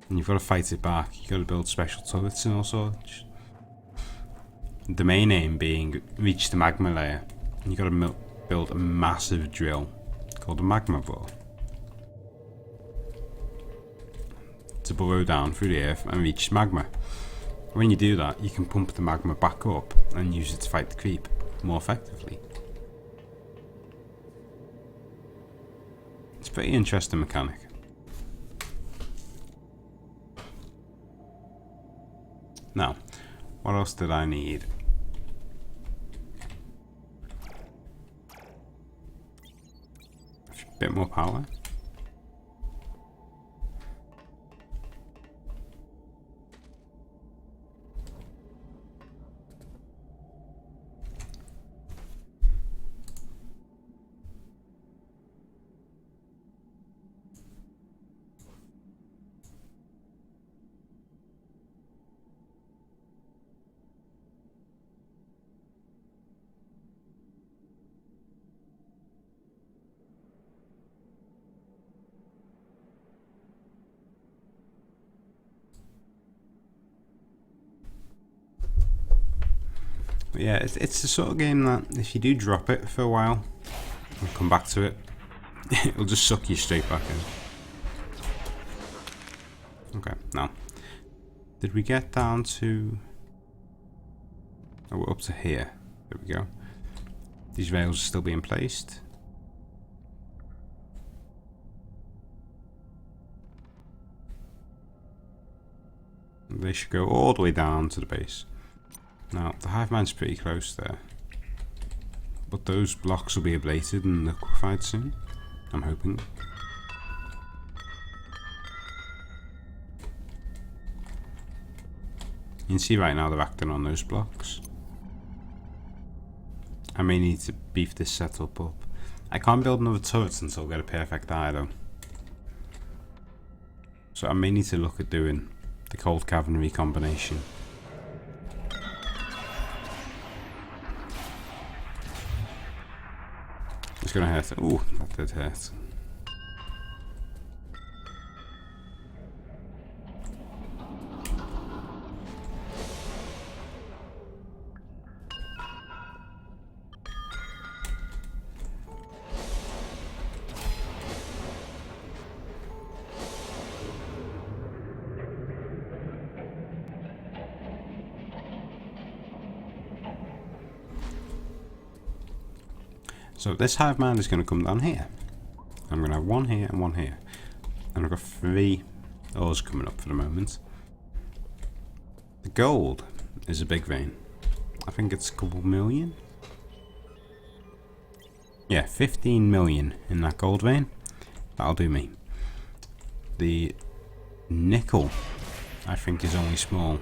A: And you've got to fight it back. You've got to build special turrets and all sorts. The main aim being reach the magma layer. And you've got to build a massive drill called a magma bore to burrow down through the earth and reach magma. When you do that, you can pump the magma back up and use it to fight the creep more effectively. It's a pretty interesting mechanic. Now, what else did I need? A bit more power. But yeah, it's the sort of game that if you do drop it for a while and come back to it, it'll just suck you straight back in. Okay, now, did we get down to... Oh, we're up to here. There we go. These rails are still being placed. They should go all the way down to the base. Now, the hive mind's pretty close there, but those blocks will be ablated and liquefied soon, I'm hoping. can see right now they're acting on those blocks. I may need to beef this setup up. I can't build another turret until I get a perfect eye though. So I may need to look at doing the cold cavalry combination. It's gonna hurt. Ooh, that did hurt. So this hive mind is going to come down here. I'm going to have one here and one here. And I've got 3 ores coming up for the moment. The gold is a big vein. I think it's a couple million. Yeah, 15 million in that gold vein. That'll do me. The nickel, I think, is only small.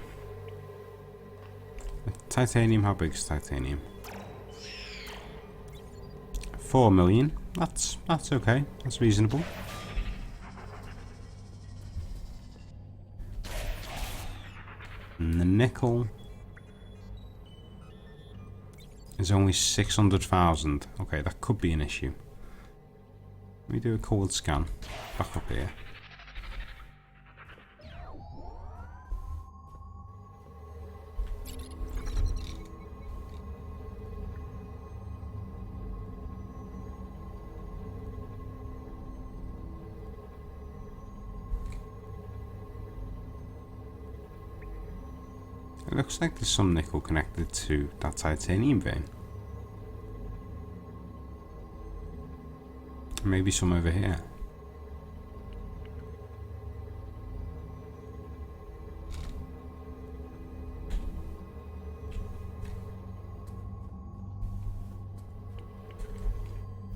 A: The titanium, how big is titanium? 4 million. That's okay. That's reasonable. And the nickel is only 600,000. Okay, that could be an issue. Let me do a cold scan. Back up here. It looks like there's some nickel connected to that titanium vein. Maybe some over here.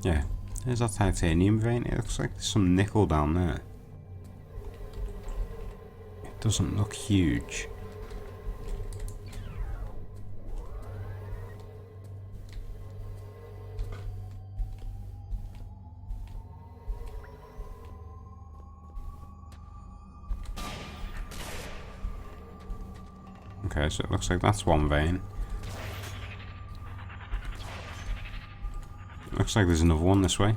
A: Yeah, there's that titanium vein. It looks like there's some nickel down there. It doesn't look huge. Okay, so it looks like that's one vein. It looks like there's another one this way.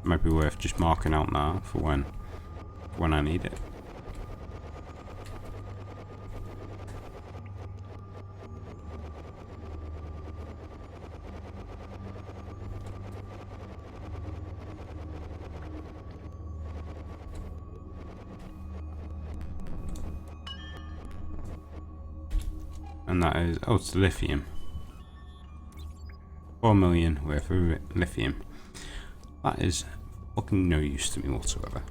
A: Might be worth just marking out now for when I need it. And that is, oh, it's lithium. 4 million worth of lithium. That is fucking no use to me whatsoever.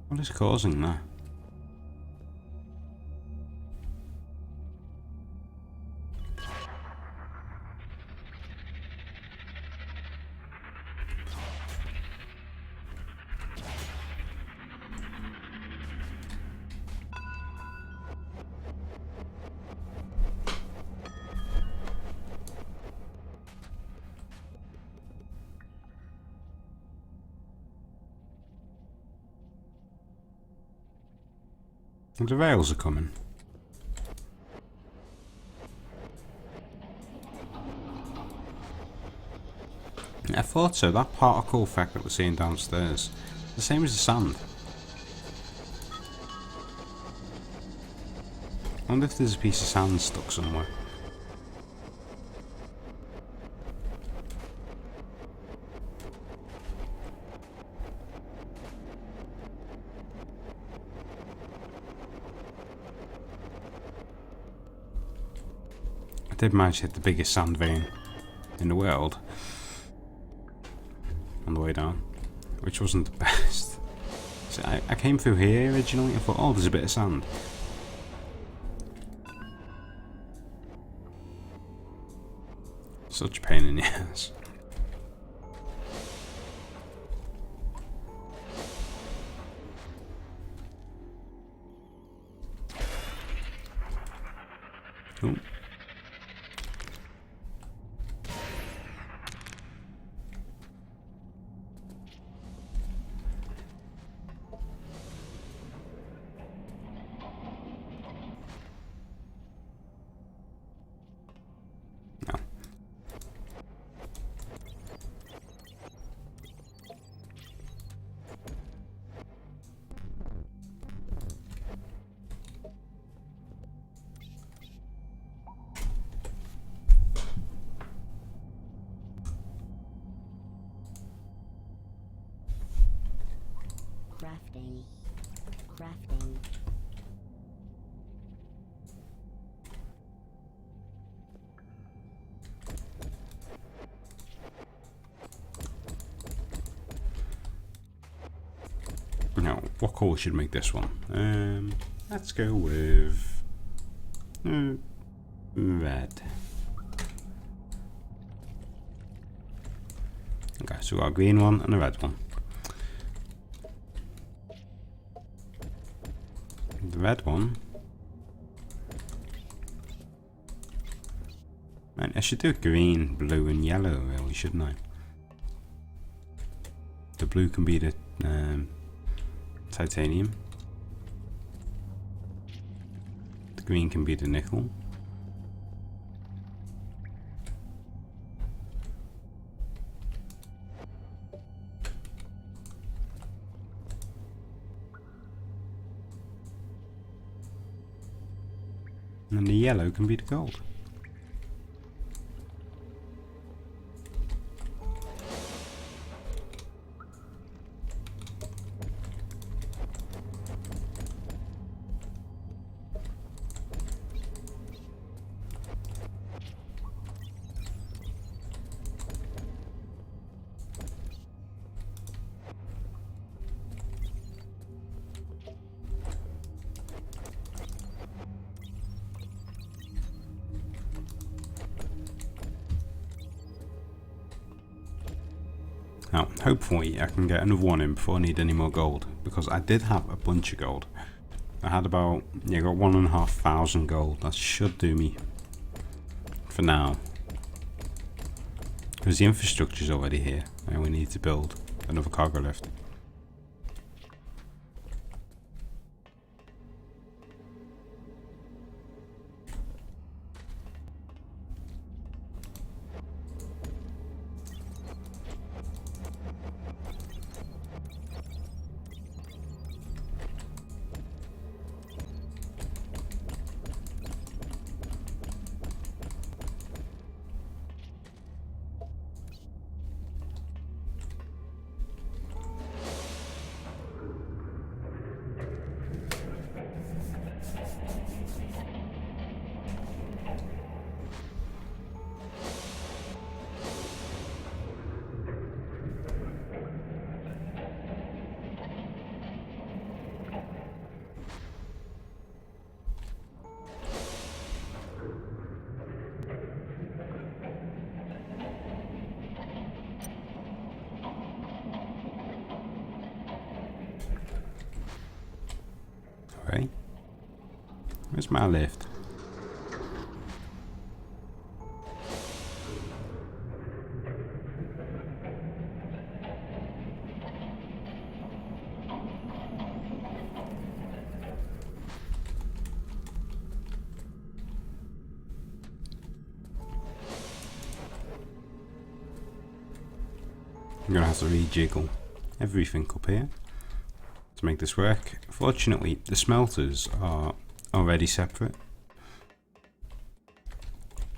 A: What is causing that? The rails are coming. I thought so. That particle effect that we're seeing downstairs, the same as the sand. I wonder if there's a piece of sand stuck somewhere. I did manage to hit the biggest sand vein in the world on the way down, which wasn't the best. So I came through here originally and thought, oh, there's a bit of sand. Such a pain in the ass. Oh. No.
B: Crafting. Crafting.
A: Now, what colour should make this one? Let's go with red. Okay, so we've got a green one and a red one. The red one. Right, I should do green, blue, and yellow, really, shouldn't I? The blue can be the titanium. The green can be the nickel. And the yellow can be the gold. Now, hopefully I can get another one in before I need any more gold, because I did have a bunch of gold. I had about, yeah, got 1,500 gold. That should do me for now, because the infrastructure is already here and we need to build another cargo lift. Okay. Where's my lift? I'm gonna have to rejiggle everything up here to make this work. Fortunately, the smelters are already separate.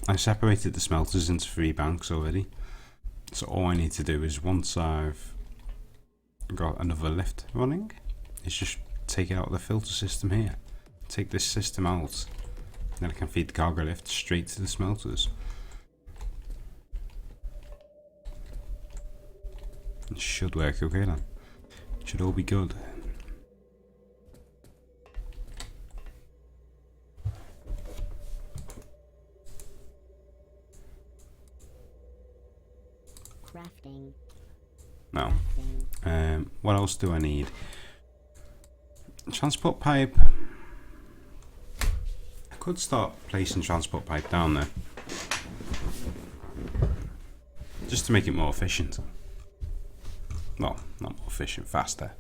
A: I separated the smelters into 3 banks already. So all I need to do is, once I've got another lift running, is just take out the filter system here. Take this system out. Then I can feed the cargo lift straight to the smelters. It should work okay then. Should all be good.
B: Crafting.
A: No.
B: Crafting.
A: What else do I need? Transport pipe. I could start placing transport pipe down there. Just to make it more efficient. Well, not more efficient, faster.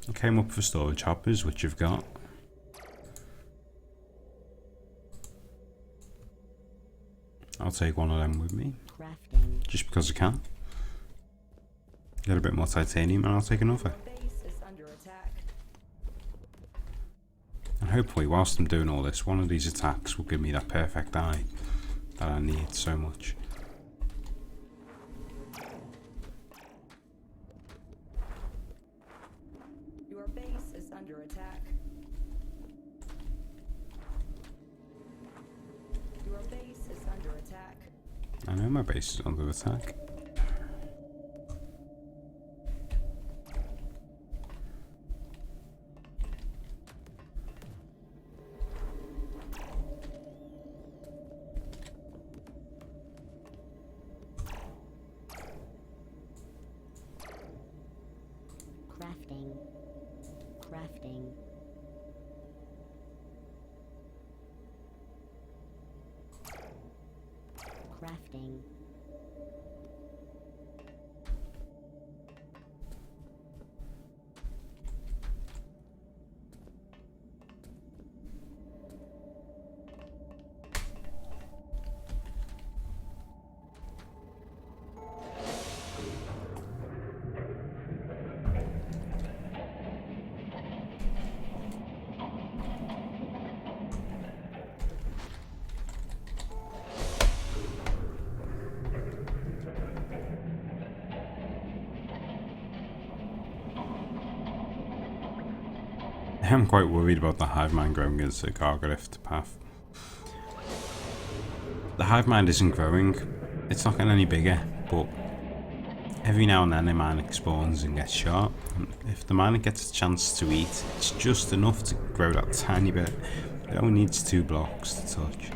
A: I came up for storage hoppers, which you've got. I'll take one of them with me.
B: Crafting.
A: Just because I can. Get a bit more titanium and I'll take another.
C: Base is under attack.
A: And hopefully whilst I'm doing all this, one of these attacks will give me that perfect eye that I need so much.
C: Your base is under attack. Your base is under attack.
A: I know my base is under attack.
B: Crafting. Crafting. Crafting.
A: I'm quite worried about the hive mind growing against the cargo lift path. The hive mind isn't growing, it's not getting any bigger, but every now and then a miner spawns and gets shot. And if the miner gets a chance to eat, it's just enough to grow that tiny bit. It only needs 2 blocks to touch.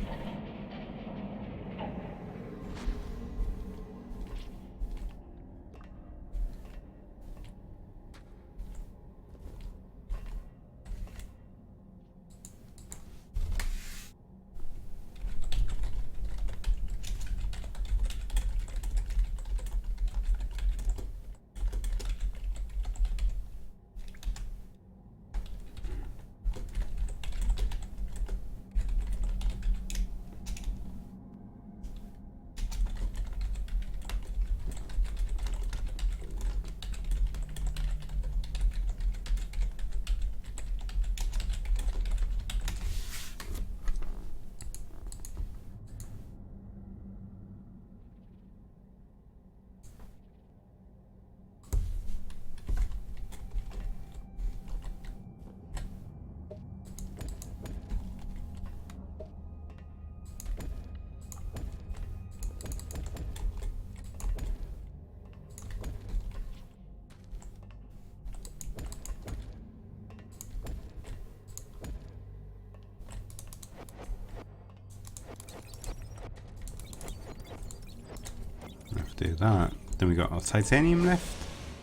A: Do that. Then we got our titanium lift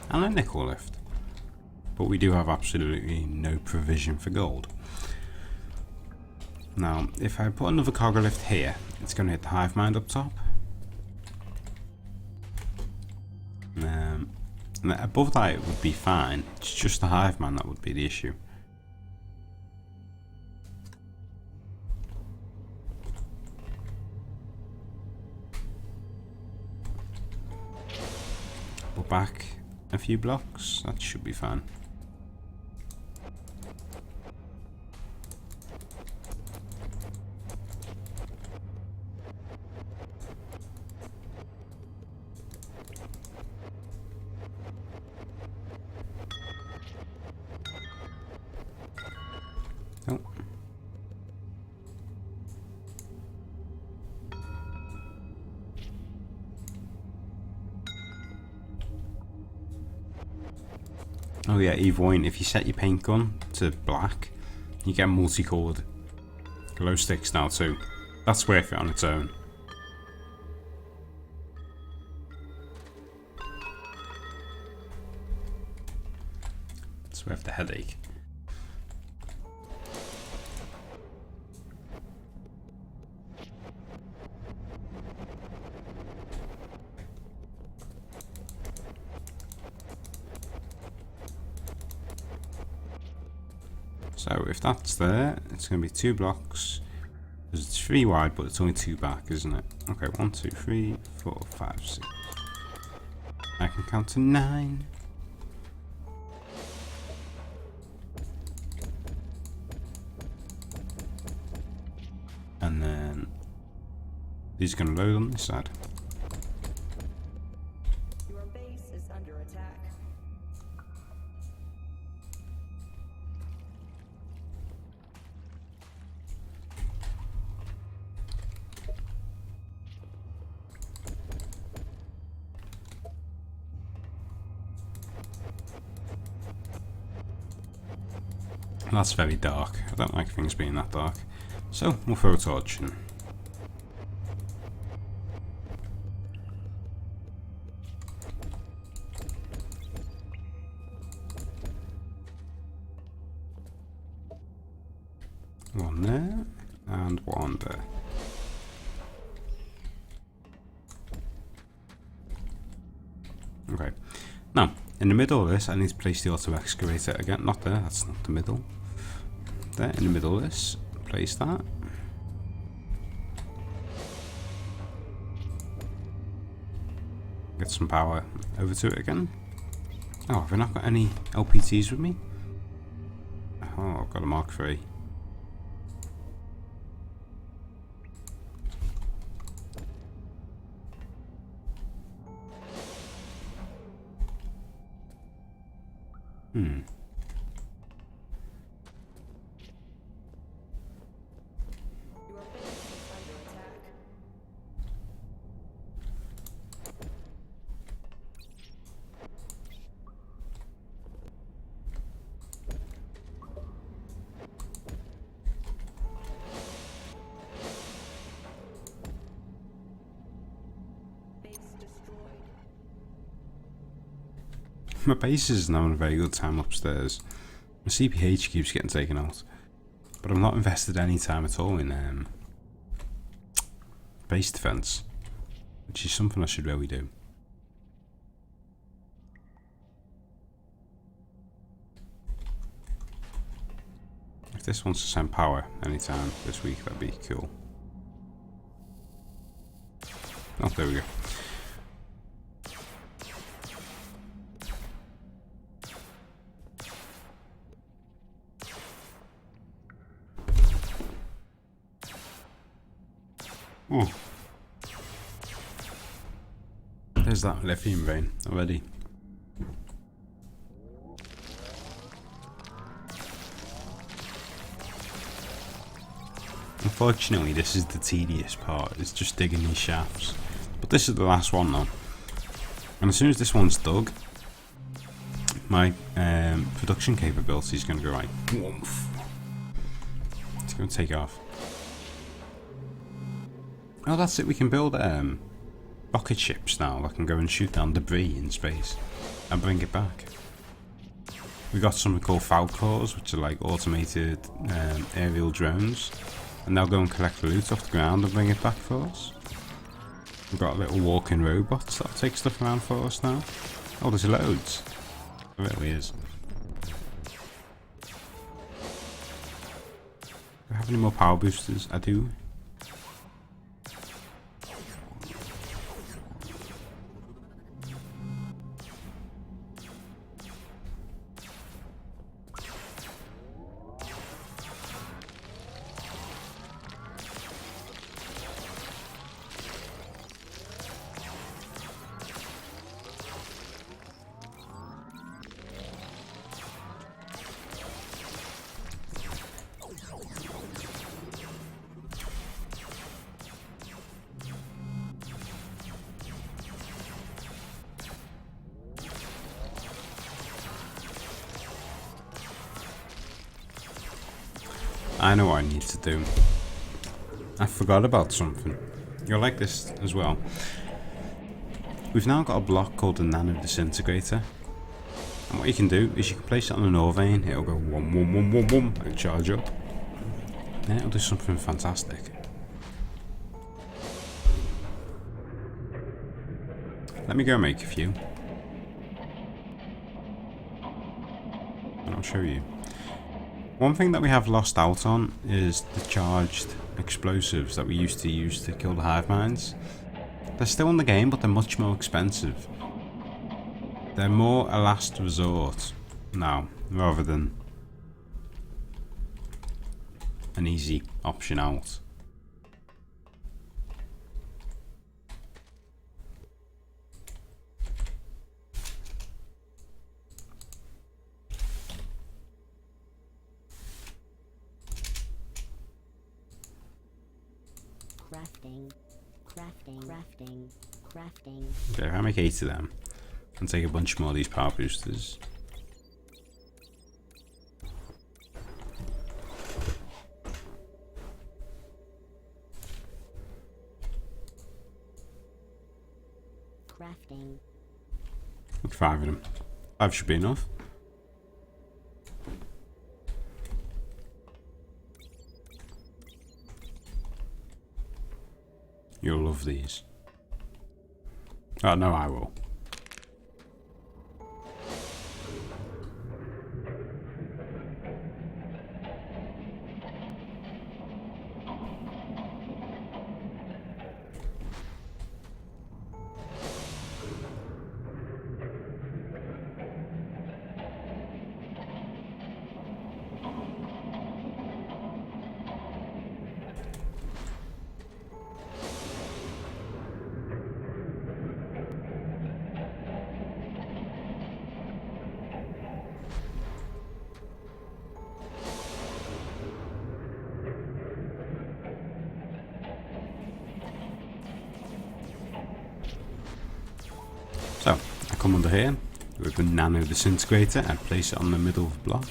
A: and a nickel lift. But we do have absolutely no provision for gold. Now, if I put another cargo lift here, it's going to hit the hive mind up top. And above that it would be fine. It's just the hive mind that would be the issue. Back a few blocks, that should be fine. Oh. Oh yeah, Evoin, if you set your paint gun to black, you get multicolored glow sticks now too. That's worth it on its own. It's worth the headache. So if that's there, it's going to be 2 blocks. Because it's 3 wide, but it's only 2 back, isn't it? Okay, 1, 2, 3, 4, 5, 6. I can count to 9. And then these are going to load on this side.
C: Your base is under attack.
A: That's very dark. I don't like things being that dark. So we'll throw a torch in. One there and one there. Okay. Now, in the middle of this, I need to place the auto excavator again. Not there, that's not the middle. There, in the middle of this, place that. Get some power over to it again. Oh, have I not got any LPTs with me? Oh, I've got a Mark III.
C: Your base is under attack. Base destroyed.
A: My base isn't having a very good time upstairs. My CPH keeps getting taken out. But I've not invested any time at all in base defense, which is something I should really do. If this wants to send power anytime this week, that'd be cool. Oh, there we go. Oh. There's that lithium vein already. Unfortunately, this is the tedious part, it's just digging these shafts. But this is the last one though. And as soon as this one's dug, my production capability is going to go like woof. It's going to take off. Oh, that's it. We can build rocket ships now that can go and shoot down debris in space and bring it back. We got something called Falcors, which are like automated aerial drones, and they'll go and collect loot off the ground and bring it back for us. We've got little walking robots that'll take stuff around for us now. Oh, there's loads. There really is. Do I have any more power boosters? I do. I know what I need to do. I forgot about something. You'll like this as well. We've now got a block called the Nano Disintegrator. And what you can do is you can place it on an ore vein, it'll go wum wum wum wum wum and charge up. Then it'll do something fantastic. Let me go make a few. And I'll show you. One thing that we have lost out on is the charged explosives that we used to use to kill the hive mines. They're still in the game, but they're much more expensive. They're more a last resort now, rather than an easy option out.
B: Crafting. Crafting. Crafting. Crafting.
A: Okay, if I make 8 of them, and take a bunch more of these power boosters.
B: Crafting.
A: Like 5 of them. 5 should be enough. You'll love these. Oh no, I will. So, I come under here with a Nano Disintegrator and place it on the middle of the block.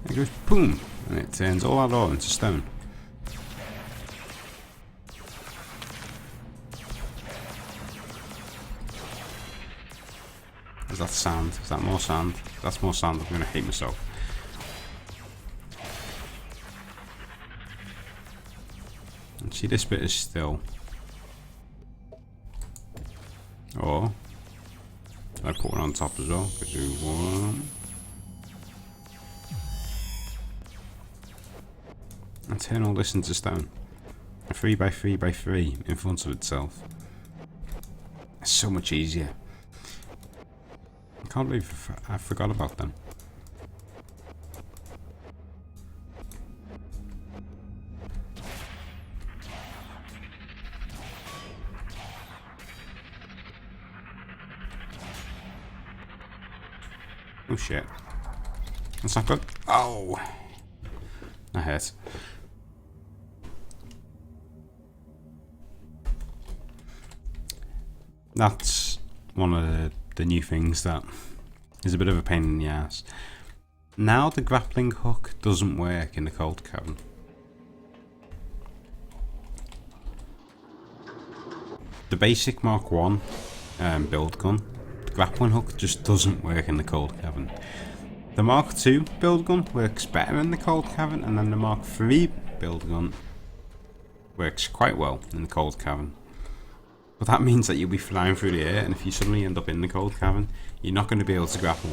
A: It goes boom, and it turns all our ore into stone. Is that sand? Is that more sand? If that's more sand, I'm going to hate myself. And see, this bit is still. Or I put one on top as well. Could do one. And turn all this into stone. A 3x3x3 in front of itself. It's so much easier. I can't believe I forgot about them. Oh shit. That's not good. Oh! That hurt. That's one of the new things that is a bit of a pain in the ass. Now the grappling hook doesn't work in the cold cavern. The basic Mark 1 build gun, the grappling hook just doesn't work in the cold cavern. The Mark 2 build gun works better in the cold cavern, and then the Mark 3 build gun works quite well in the cold cavern. But that means that you'll be flying through the air, and if you suddenly end up in the cold cavern, you're not going to be able to grapple.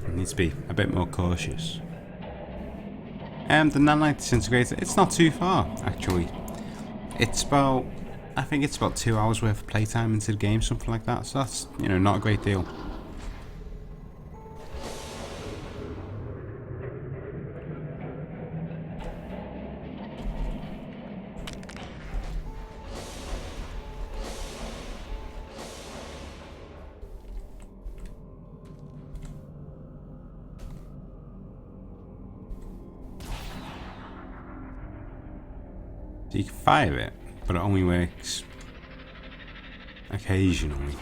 A: You need to be a bit more cautious. The Nanite Disintegrator, it's not too far, actually. It's about, I think it's about 2 hours worth of playtime into the game, something like that, so that's, you know, not a great deal. So you can fire it, but it only works occasionally.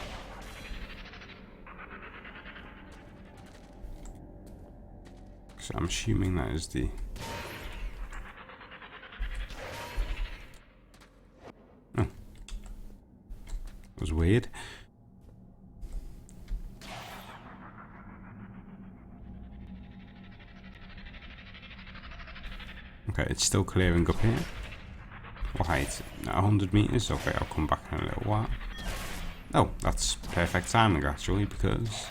A: So I'm assuming that is the... Oh. That was weird. Okay, it's still clearing up here. What height? 100 meters? Okay, I'll come back in a little while. Oh, that's perfect timing actually, because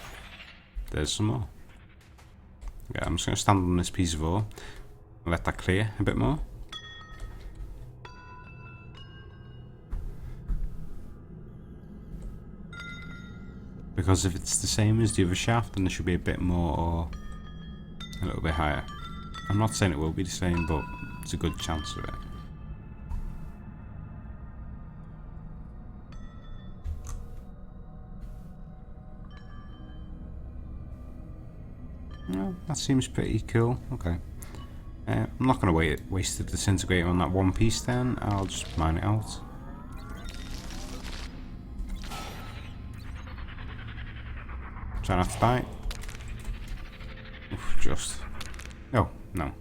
A: there's some more. Yeah, I'm just going to stand on this piece of ore and let that clear a bit more. Because if it's the same as the other shaft, then there should be a bit more ore, a little bit higher. I'm not saying it will be the same, but it's a good chance of it. Well, that seems pretty cool. Okay. I'm not going to waste the disintegrator on that one piece then. I'll just mine it out. Try not to die. Oof, just. Oh, no.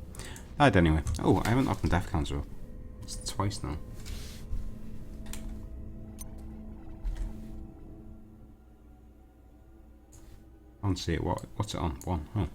A: Died anyway. Oh, I haven't knocked my death counter up. It's twice now. I don't see it. What's it on? 1. Oh.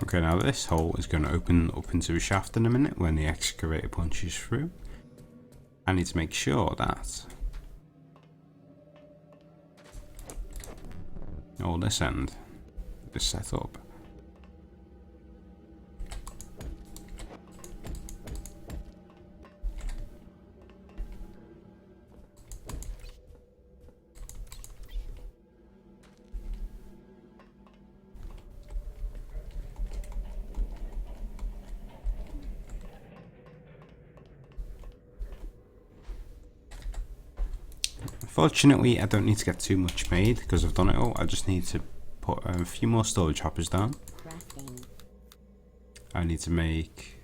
A: Okay, now this hole is going to open up into a shaft in a minute when the excavator punches through. I need to make sure that all this end is set up. Fortunately, I don't need to get too much made because I've done it all. I just need to put a few more storage hoppers down.
B: Crafting.
A: I need to make...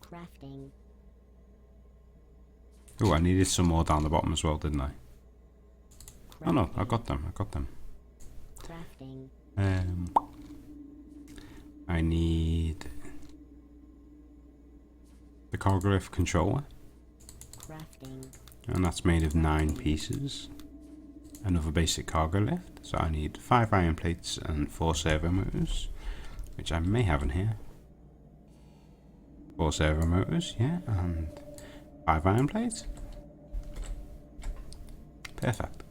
B: Crafting.
A: Oh, I needed some more down the bottom as well, didn't I?
B: Crafting.
A: Oh no, I got them.
B: Crafting.
A: I need the Carglyph controller.
B: Crafting.
A: And that's made of 9 pieces. Another basic cargo lift. So I need 5 iron plates and 4 servo motors, which I may have in here. 4 servo motors, yeah, and 5 iron plates. Perfect.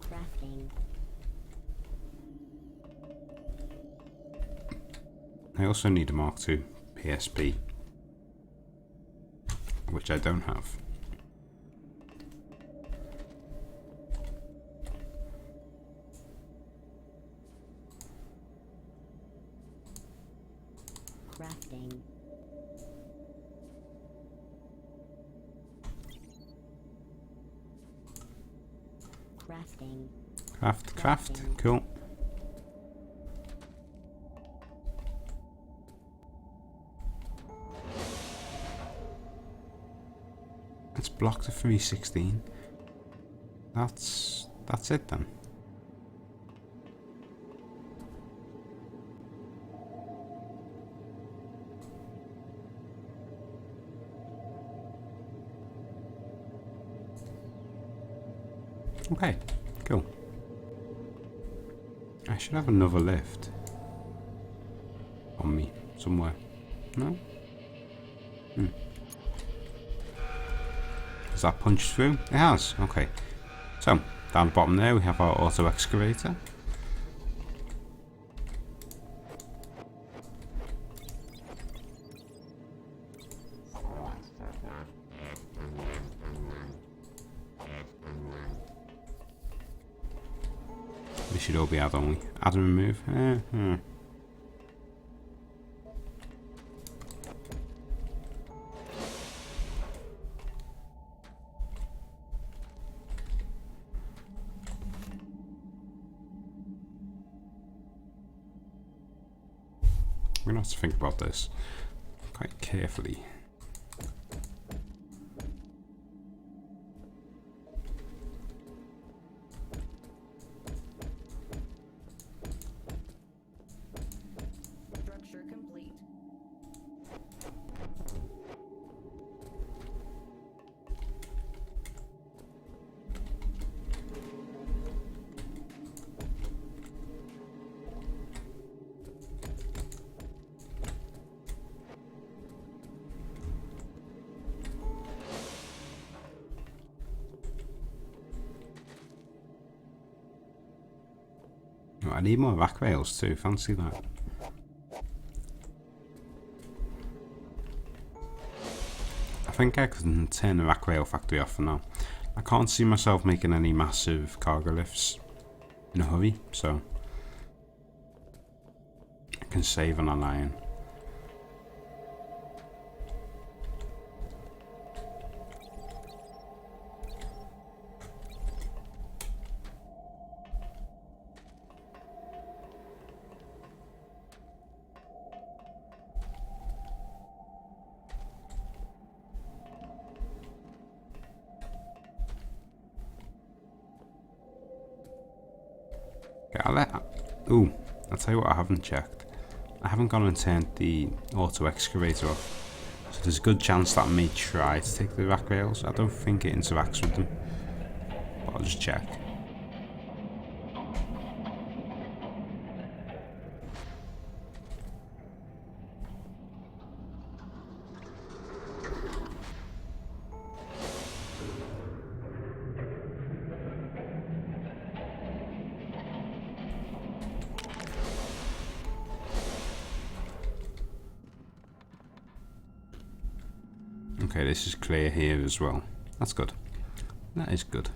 B: Crafting.
A: I also need a Mark II PSP, which I don't have.
B: Crafting. Crafting.
A: Craft, cool. It's blocked to 316. That's it then. Okay, cool. I should have another lift on me somewhere. No? Has that punched through? It has, okay. So, down the bottom there we have our auto excavator. This should all be add only. Add and remove. I'm gonna have to think about this quite carefully.
C: Structure complete.
A: Oh, I need more rack rails too, fancy that. I think I can turn the rack rail factory off for now. I can't see myself making any massive cargo lifts in a hurry, so I can save on an iron. Okay, I'll tell you what I haven't checked. I haven't gone and turned the auto excavator off. So there's a good chance that I may try to take the rack rails. I don't think it interacts with them. But I'll just check. Okay, this is clear here as well. That's good. That is good.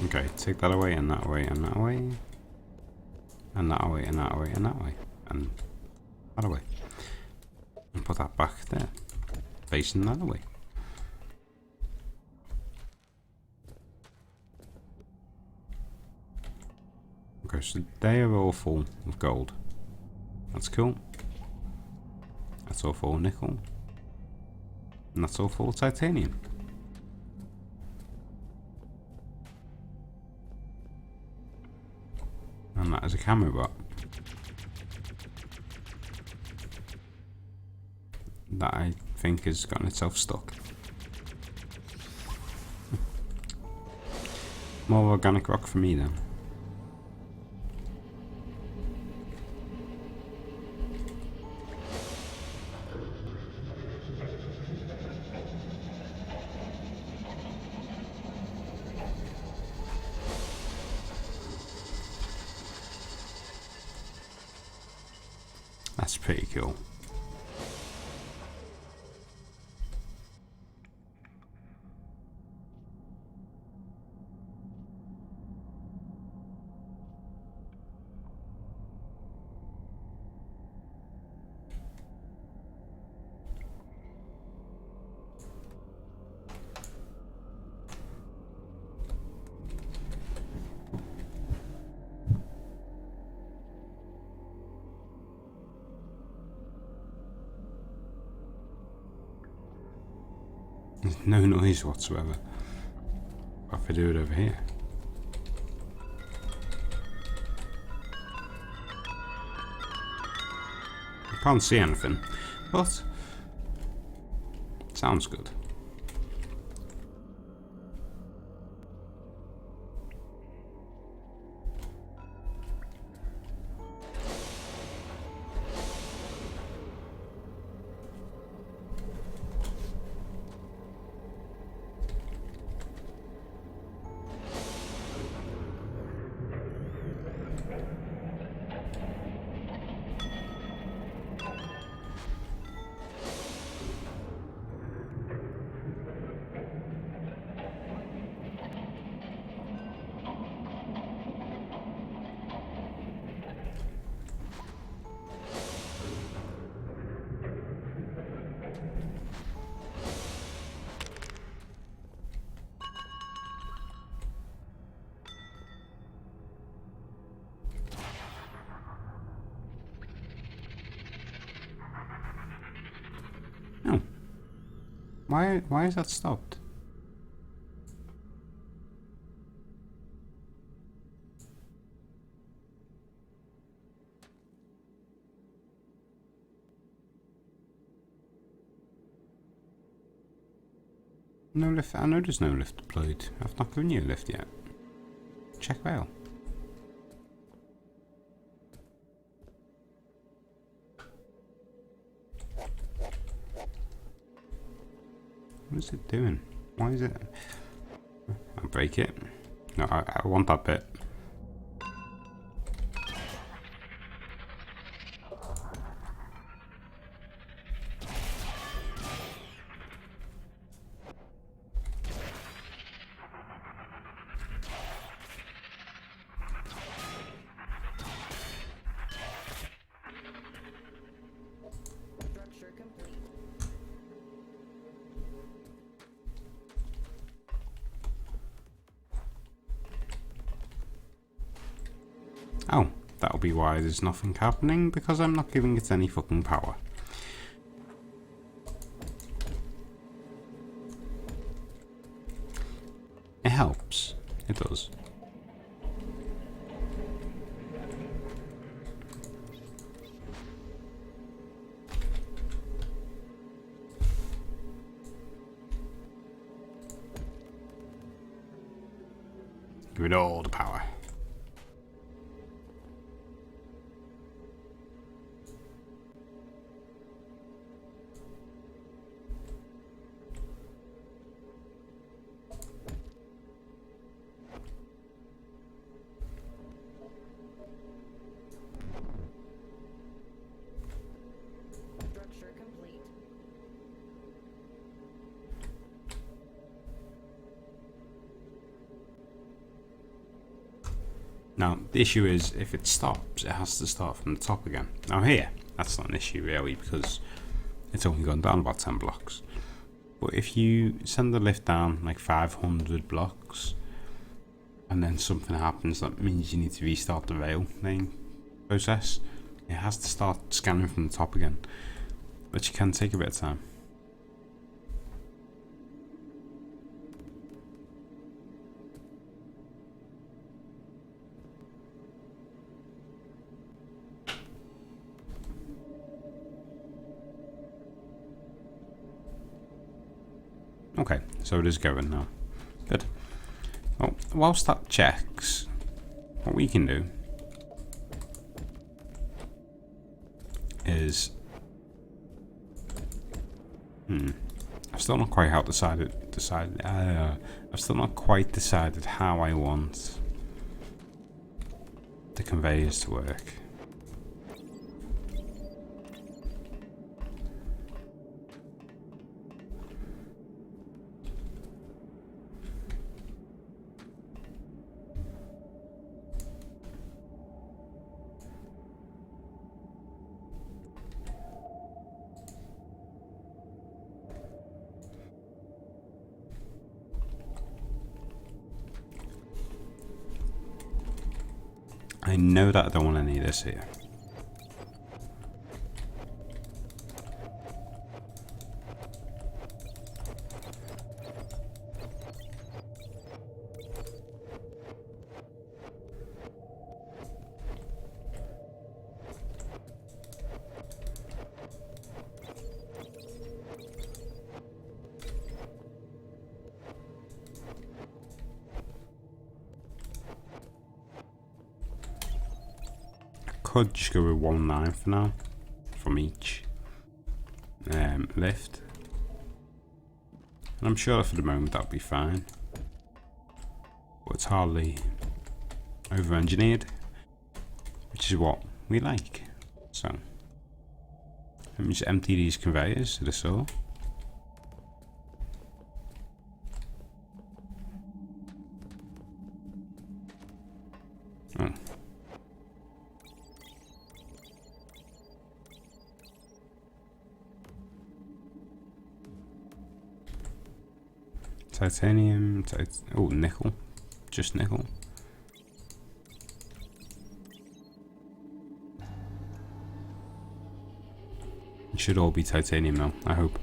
A: Okay, take that away and that away and that away. And that away and that away and that way. And that away. And put that back there. Facing that away. Okay, so they are all full of gold. That's cool. That's all full of nickel. And that's all full of titanium. And that is a camo bot. That I think has gotten itself stuck. More organic rock for me then. That's pretty cool. There's no noise whatsoever. What if I do it over here? I can't see anything, but sounds good. Why is that stopped? No lift. I know there's no lift deployed. I've not given you a lift yet. Check rail. What is it doing? Why is it? I'll break it. No, I want that bit.
C: Structure complete.
A: Oh, that'll be why there's nothing happening, because I'm not giving it any fucking power. It helps. It does. Give it all the power.
C: Structure complete.
A: Now, the issue is, if it stops, it has to start from the top again. Now here, that's not an issue really, because it's only gone down about 10 blocks. But if you send the lift down like 500 blocks, and then something happens that means you need to restart the rail laying process, it has to start scanning from the top again, which can take a bit of time. Okay, so it is going now. Good. Well, whilst that checks, what we can do is... I've still not quite I've still not quite decided how I want the conveyors to work. I know that I don't want any of this here. Could just go with 1.9 for now, from each lift, and I'm sure for the moment that'll be fine, but it's hardly over engineered, which is what we like. So let me just empty these conveyors to the saw. Oh. Titanium, oh, nickel, just nickel. It should all be titanium now, I hope.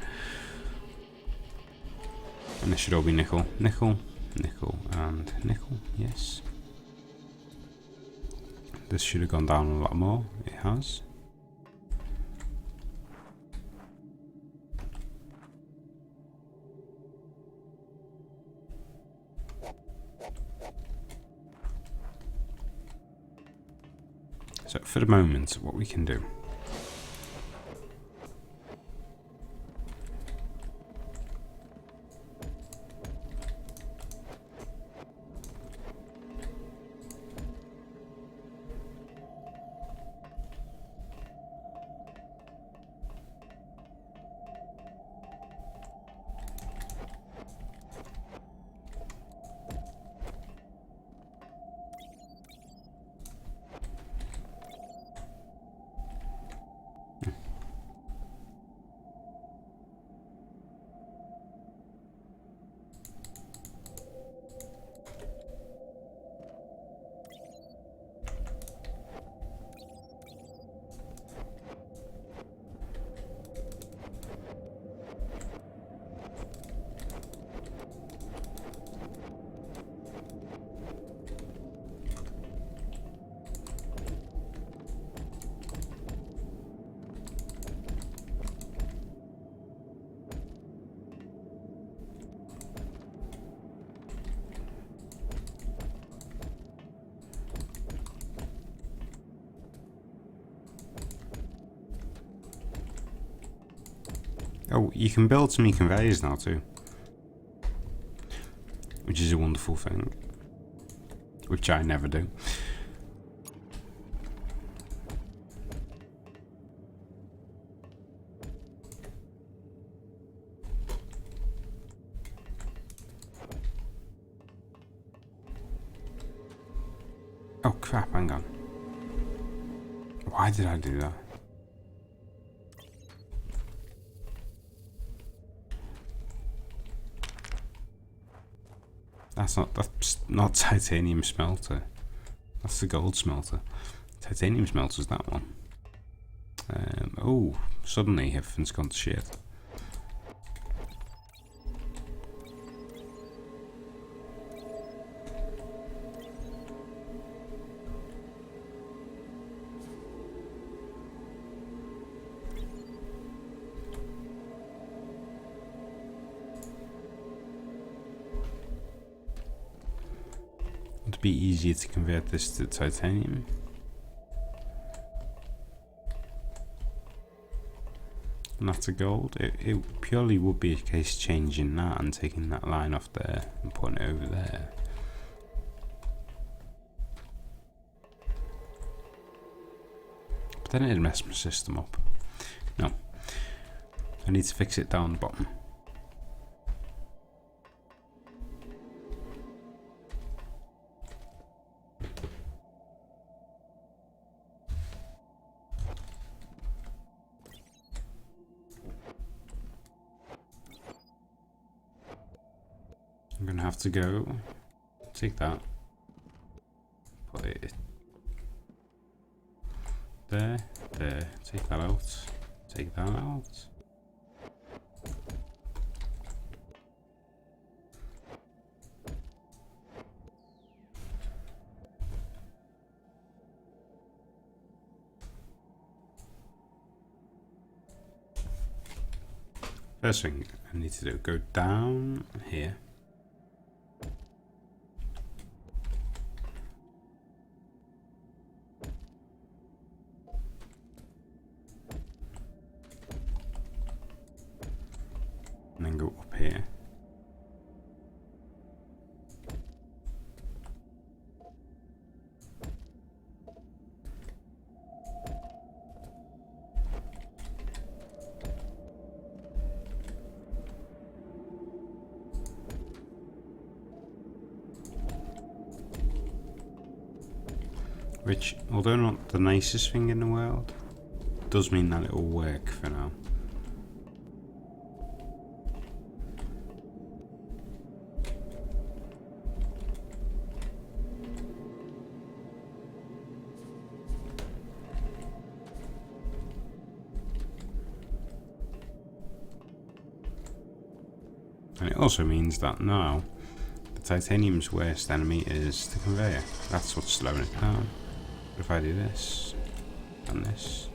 A: And this should all be nickel, nickel, nickel, and nickel, yes. This should have gone down a lot more, it has. So for the moment, what we can do. Oh, you can build some conveyors now too, which is a wonderful thing, which I never do. Oh crap, hang on. Why did I do that? That's not titanium smelter. That's the gold smelter. Titanium smelter's that one. Oh, suddenly everything's gone to shit. It'd be easier to convert this to titanium. And that's a gold. It purely would be a case changing that and taking that line off there and putting it over there. But then it'd mess my system up. No. I need to fix it down the bottom. I'm gonna have to go take that, put it there, take that out, take that out. First thing I need to do, go down here. And then go up here. Which, although not the nicest thing in the world, does mean that it will work for now. And it also means that now the titanium's worst enemy is the conveyor. That's what's slowing it down. But if I do this and this,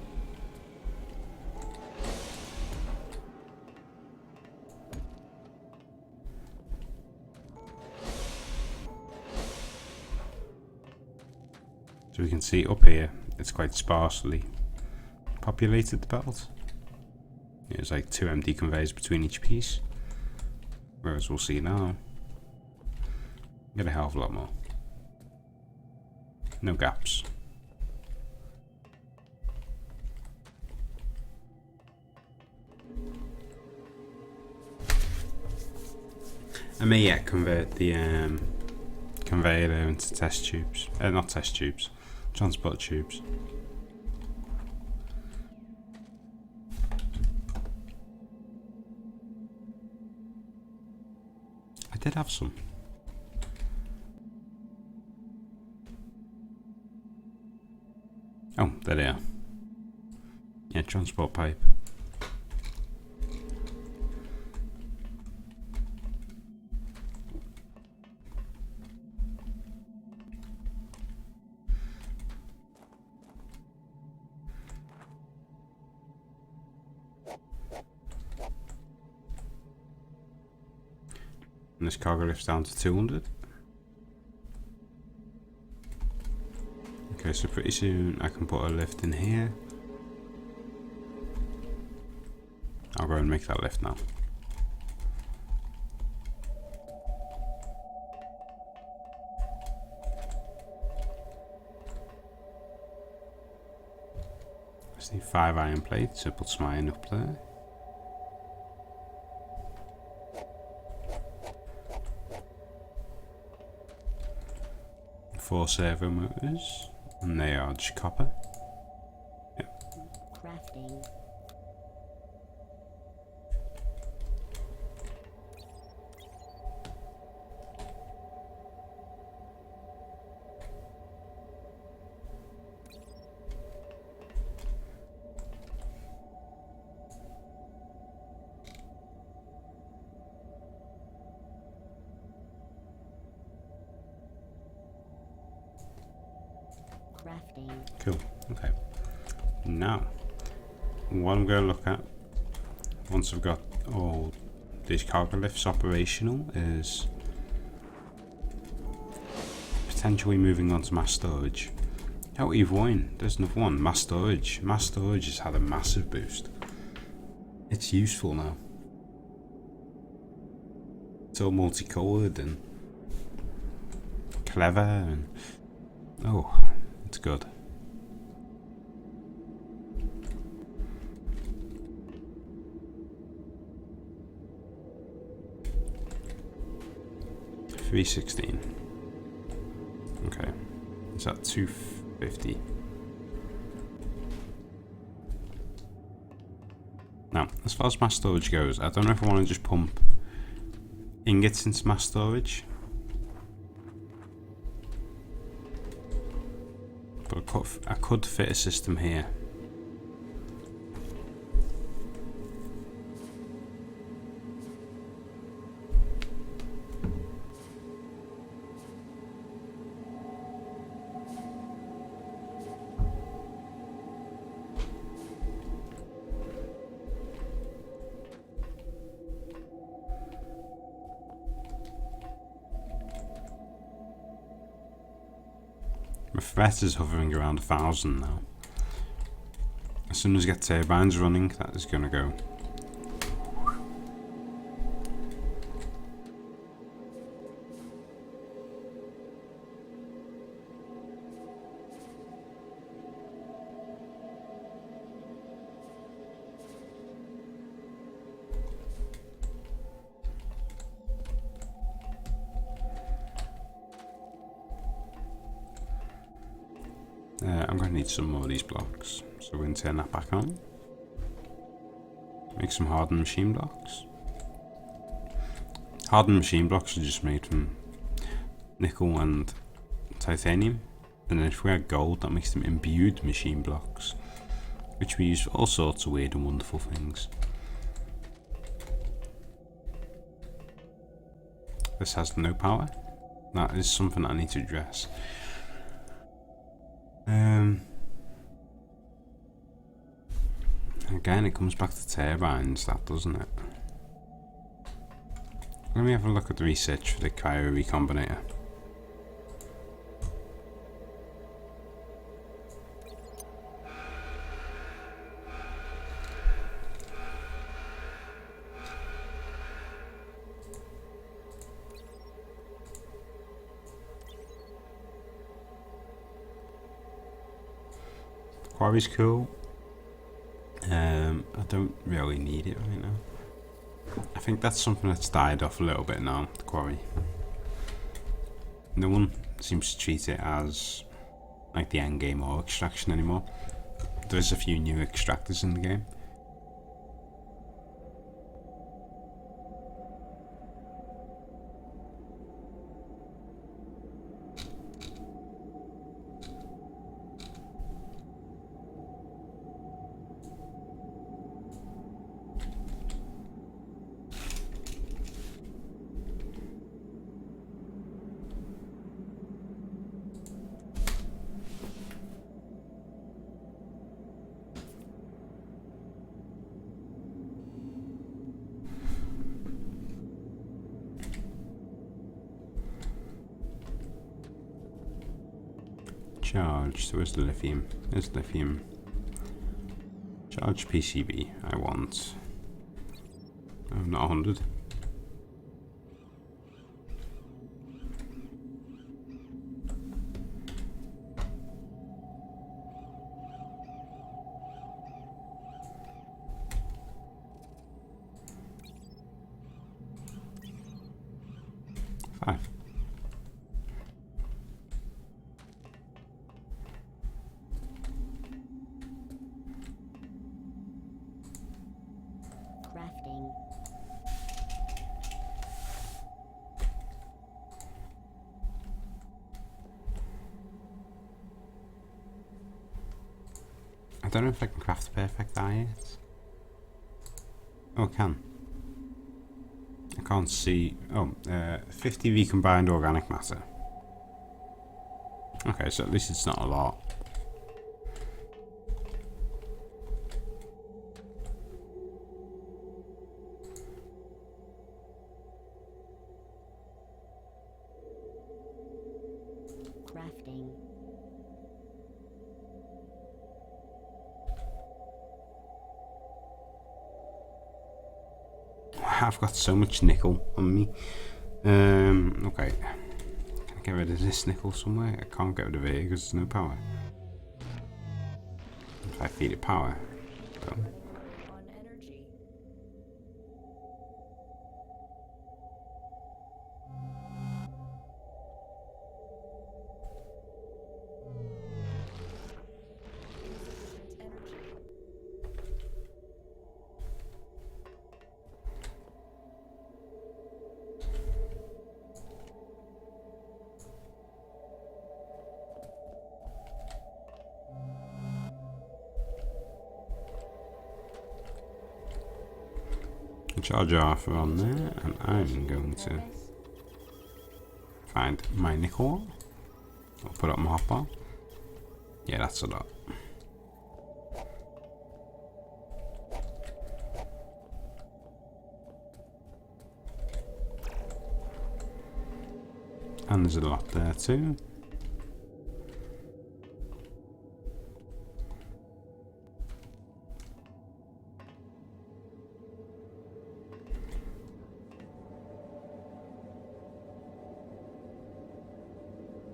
A: so we can see up here it's quite sparsely populated, the belt. There's like 2 empty conveyors between each piece, whereas we'll see now get a hell of a lot more. No gaps. I may yet convert the conveyor there into test tubes. Not test tubes, transport tubes. I did have some. Oh, there they are. Yeah, transport pipe. And this cargo lift's down to 200. Okay, so pretty soon I can put a lift in here. I'll go and make that lift now. I just need 5 iron plates, so put some iron up there. Four servo motors, and they are just copper. Yep.
B: Crafting. Crafting.
A: Cool. Okay. Now, what I'm going to look at once I've got all these cargo lifts operational is potentially moving on to mass storage. Oh, Eve Wine, there's another one. Mass storage. Mass storage has had a massive boost. It's useful now. It's all multicolored and clever and oh, it's good. $316. Okay, is that $250? Now, as far as mass storage goes, I don't know if I want to just pump ingots into mass storage, but I could fit a system here. My threat is hovering around 1,000 now. As soon as I get turbines running, that is going to go. I'm going to need some more of these blocks, so we're going to turn that back on. Make some hardened machine blocks. Hardened machine blocks are just made from nickel and titanium, and then if we add gold, that makes them imbued machine blocks, which we use for all sorts of weird and wonderful things. this has no power. That is something I need to address. Again, it comes back to turbines, that doesn't it? Let me have a look at the research for the cryo recombinator. Quarry's cool. I don't really need it right now. I think that's something that's died off a little bit now, the quarry. No one seems to treat it as like the end game or extraction anymore. There's a few new extractors in the game. Charge, so where's the lithium? There's lithium. Charge PCB, I want. Oh, not 100. Five.
B: Crafting.
A: I don't know if I can craft a perfect eye yet. Oh, I can. I can't see. Oh, 50 recombined organic matter. Okay, so at least it's not a lot.
B: Crafting.
A: I've got so much nickel on me. Okay. Can I get rid of this nickel somewhere? I can't get rid of it because there's no power. If I feed it power. So.
C: On energy. Insufficient energy.
A: Charge off on there, and I'm going to find my nickel. I'll put it on my hotbar. Yeah, that's a lot. And there's a lot there too.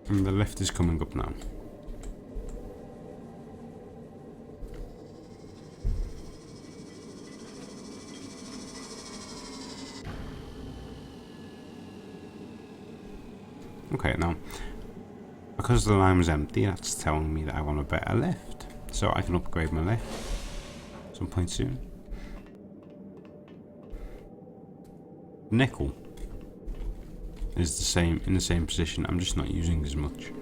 A: And the lift is coming up now. Okay, now, because the line was empty, that's telling me that I want a better lift. So I can upgrade my lift at some point soon. Nickel is the same, in the same position, I'm just not using as much.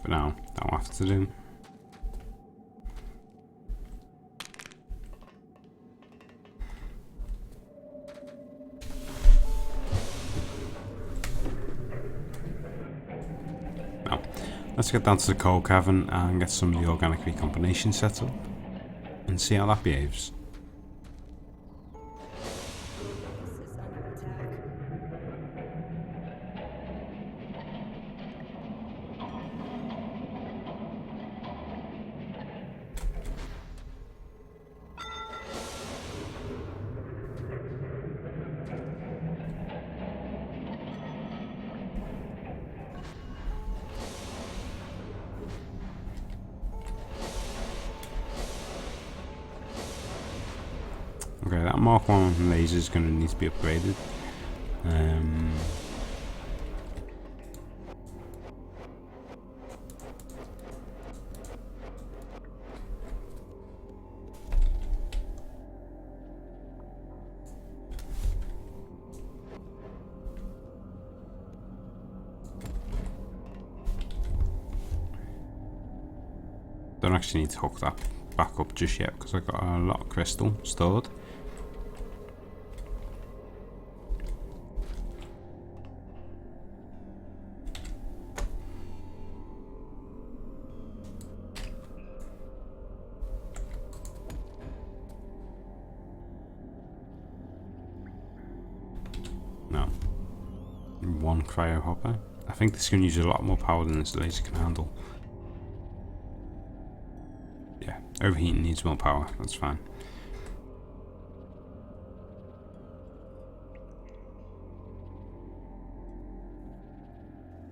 A: for now. That'll have to do. Now, let's get down to the coal cavern and get some of the organic recombination set up and see how that behaves.
C: Base is under attack.
A: Okay, that Mark 1 laser is going to need to be upgraded. Don't actually need to hook that back up just yet because I've got a lot of crystal stored. No. One cryo hopper. I think this can use a lot more power than this laser can handle. Yeah, overheating needs more power, that's fine.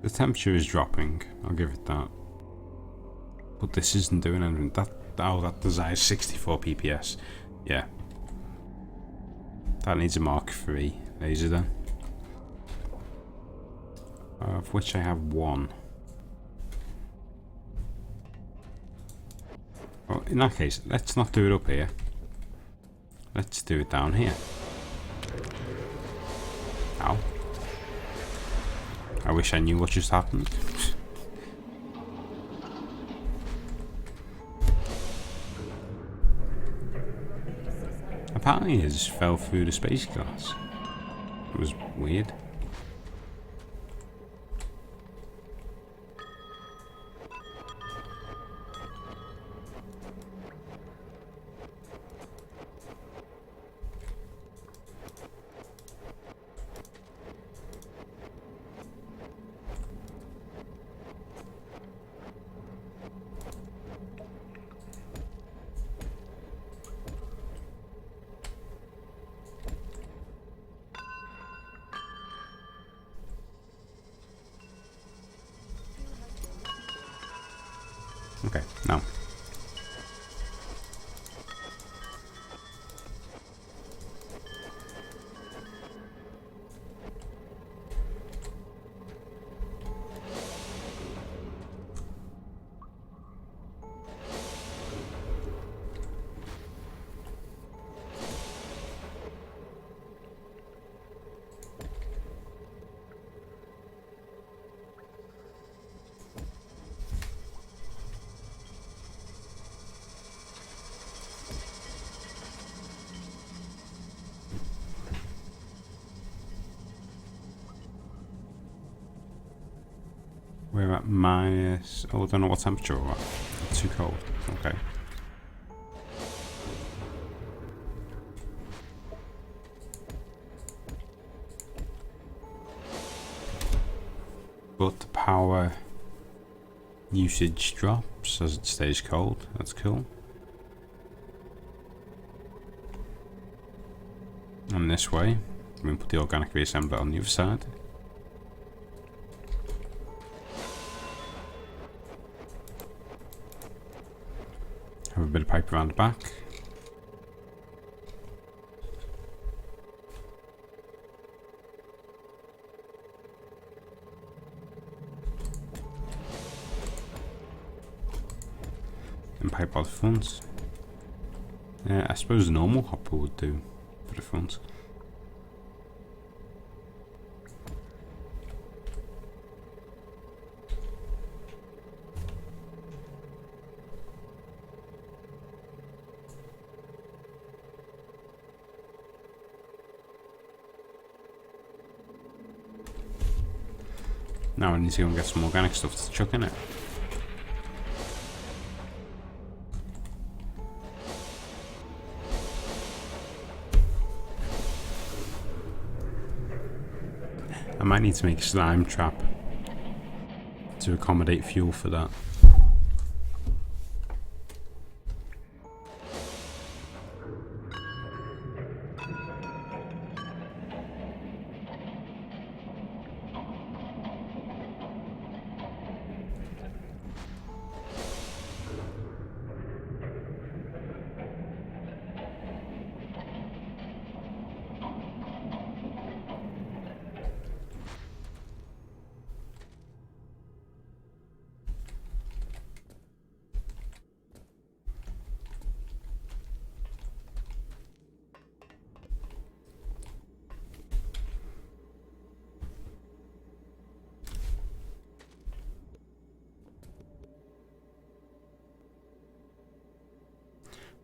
A: The temperature is dropping, I'll give it that. But this isn't doing anything. That desires 64 PPS. Yeah. That needs a Mark 3 laser then. Of which I have one. Well, in that case, let's not do it up here. Let's do it down here. Ow. I wish I knew what just happened. Apparently it just fell through the space glass. It was weird. Okay, now. We're at minus... Oh, I don't know what temperature we're at. It's too cold. Okay. But the power usage drops as it stays cold. That's cool. And this way, we can put the organic reassembler on the other side. Have a bit of pipe around the back. And pipe out the front. I suppose a normal hopper would do for the front. Now I need to go and get some organic stuff to chuck in it. I might need to make a slime trap to accommodate fuel for that.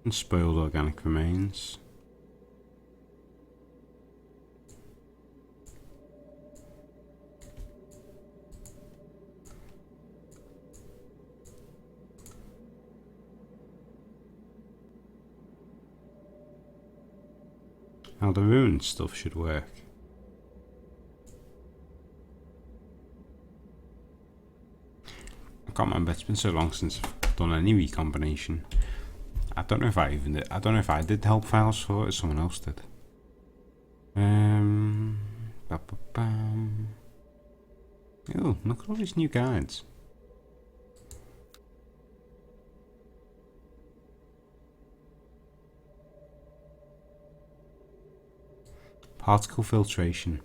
A: And spoiled organic remains. Now the ruined stuff should work. I can't remember, it's been so long since I've done any recombination. I don't know if I even did. I don't know if I did help files for it or someone else did. Oh, look at all these new guides. Particle filtration.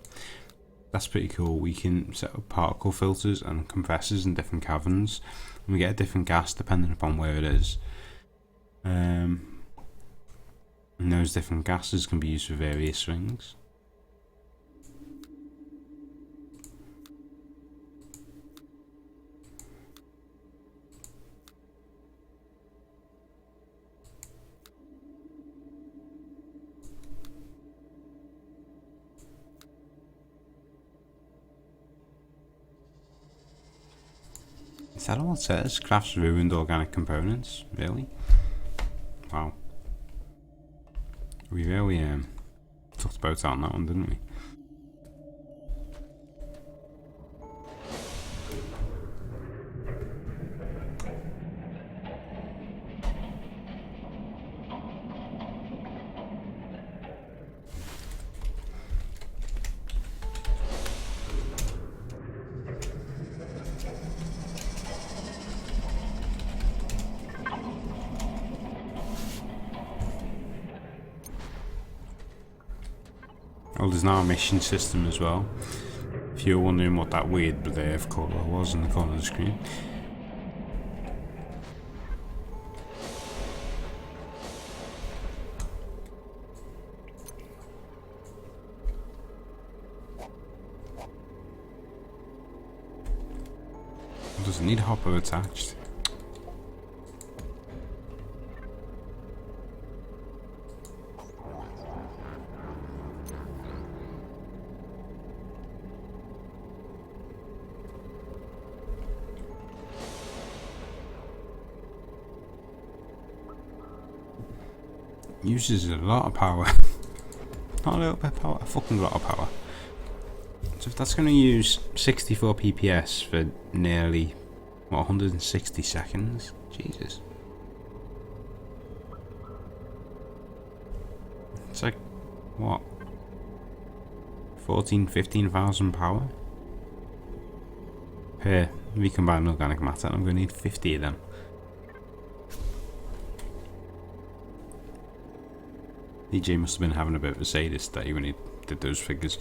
A: That's pretty cool. We can set up particle filters and compressors in different caverns, and we get a different gas depending upon where it is. And those different gases can be used for various things. Is that all it says? Crafts ruined organic components? Really? Wow. We really talked about it on that one, didn't we? Oh, there's now a mission system as well. If you're wondering what that weird blurb colour was in the corner of the screen. Does it need a hopper attached? Uses a lot of power. Not a little bit of power, a fucking lot of power. So if that's going to use 64 PPS for nearly, what, 160 seconds? Jesus. It's like, what, 15,000 power? Per recombined organic matter, and I'm going to need 50 of them. DJ must have been having a bit of a say this day when he did those figures.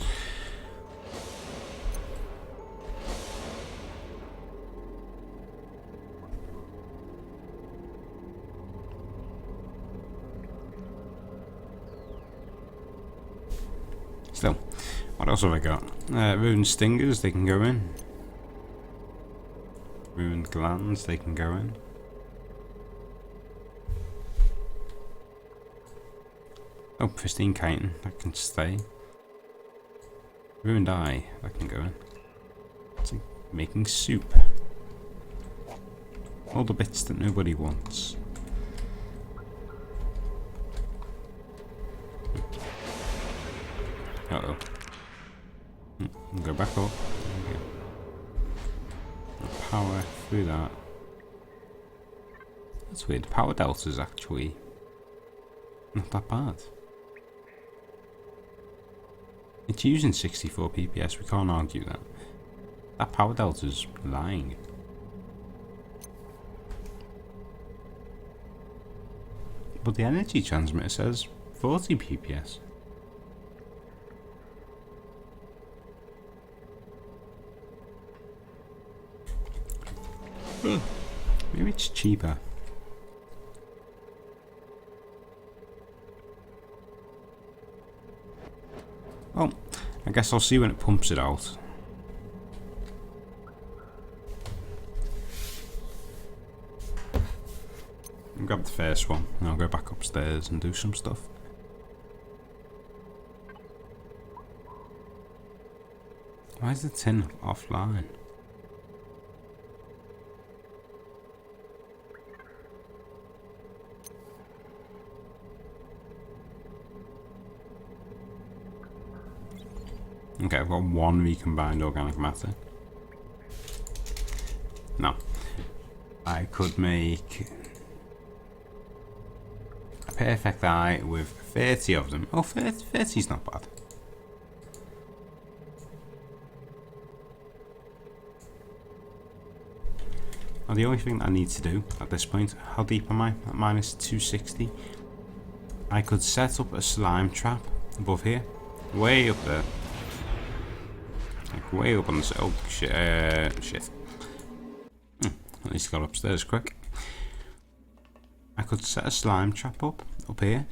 A: Still, what else have I got? Ruined stingers, they can go in. Ruined glands, they can go in. Oh, pristine chitin, that can stay. Ruined eye, that can go in. Making soup. All the bits that nobody wants. Uh-oh. Go back up. Okay. Power through that. That's weird. Power delta is actually not that bad. It's using 64 PPS, we can't argue that. That power delta's lying. But the energy transmitter says 40 PPS. Maybe it's cheaper. Well, I guess I'll see when it pumps it out. I'll grab the first one and I'll go back upstairs and do some stuff. Why is the tin offline? Okay, I've got one recombined organic matter. Now, I could make a perfect eye with 30 of them. Oh, 30 is not bad. Now, the only thing that I need to do at this point, how deep am I? At minus 260. I could set up a slime trap above here, way up there. Like way up on this. Oh shit! Shit. At least I got upstairs quick. I could set a slime trap up here,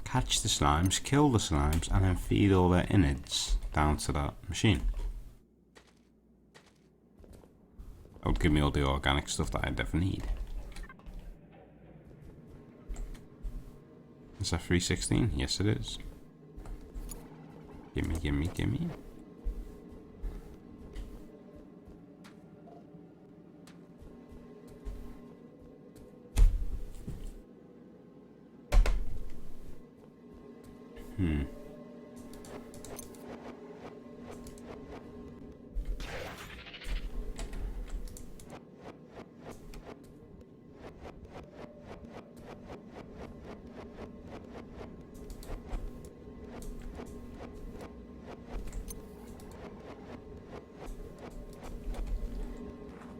A: catch the slimes, kill the slimes, and then feed all their innards down to that machine. That would give me all the organic stuff that I'd ever need. Is that 316? Yes, it is. Gimme, gimme, gimme.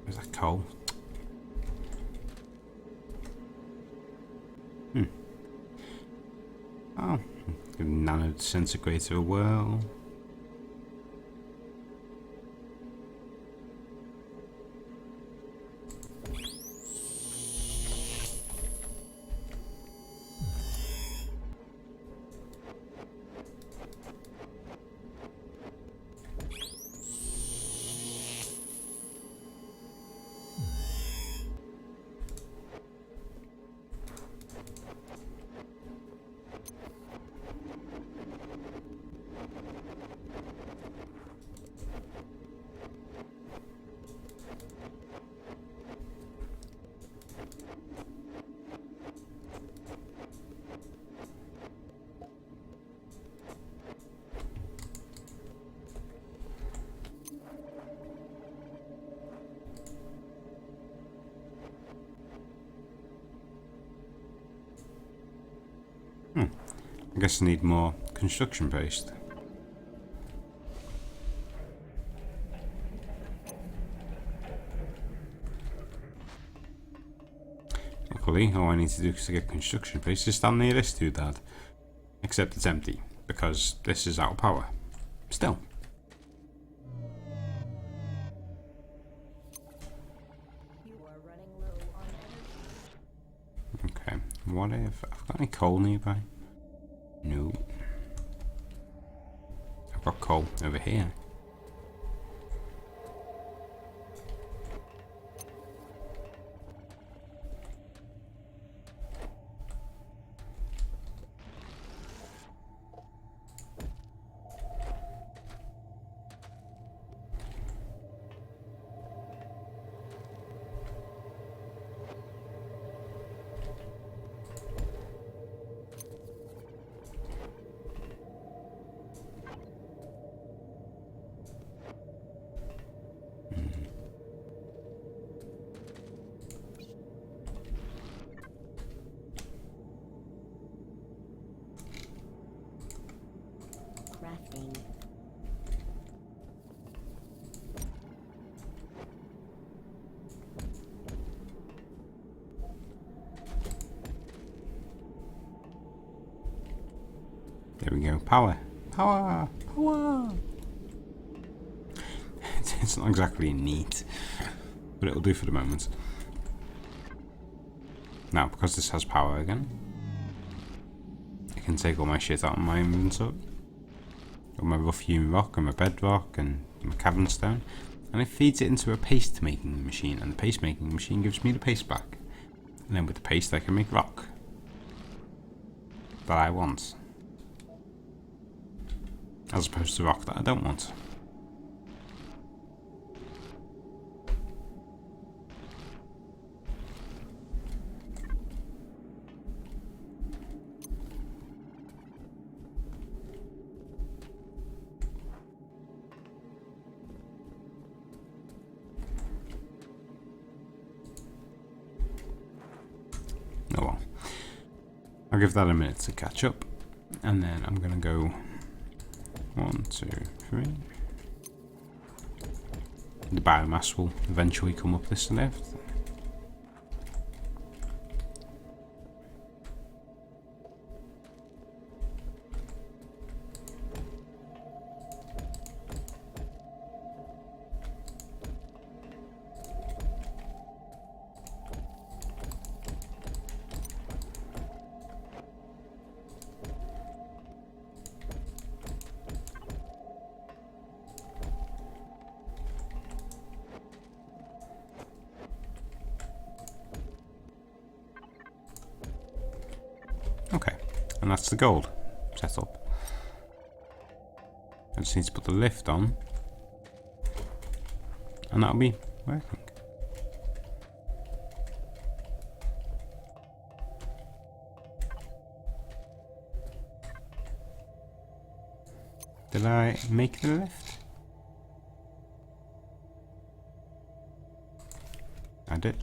A: Where's that coal? Oh, nano disintegrator well. I guess I need more construction paste. Luckily, all I need to do to get construction paste is stand near this doodad. Except it's empty, because this is out of power. Still.
C: You are running low on energy.
A: Okay, what if I've got any coal nearby? No. I've got coal over here. There we go. Power. Power. Power. It's not exactly neat, but it'll do for the moment. Now, because this has power again, I can take all my shit out of my inventory. Got my rough hewn rock and my bedrock and my cavern stone, and it feeds it into a paste making machine, and the paste making machine gives me the paste back. And then with the paste I can make rock that I want, as opposed to rock that I don't want. Oh well. I'll give that a minute to catch up, and then I'm gonna go 1, 2, 3. The biomass will eventually come up this left. Okay, and that's the gold setup. I just need to put the lift on, and that'll be working. Did I make the lift? I did.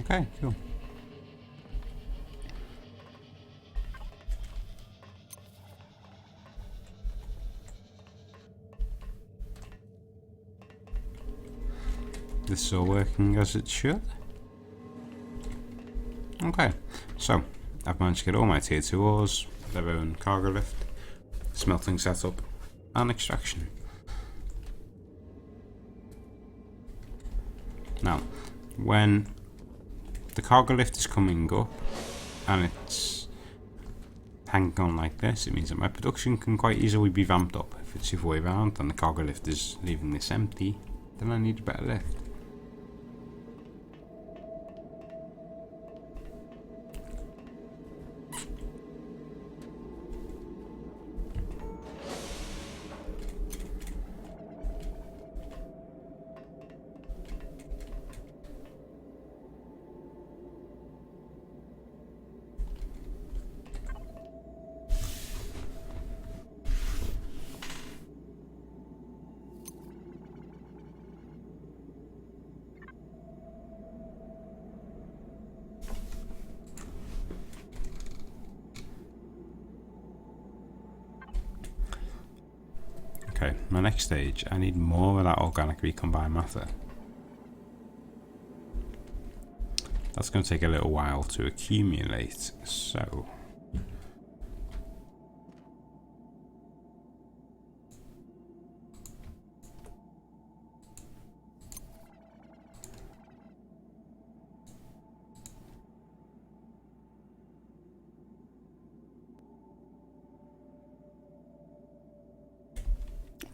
A: Okay, cool. This is all working as it should. Okay, so I've managed to get all my tier 2 ores, their own cargo lift, smelting setup, and extraction. Now, when the cargo lift is coming up and it's hanging on like this, it means that my production can quite easily be vamped up. If it's the other way around and the cargo lift is leaving this empty, then I need a better lift. Okay, my next stage, I need more of that organic recombined matter. That's going to take a little while to accumulate, so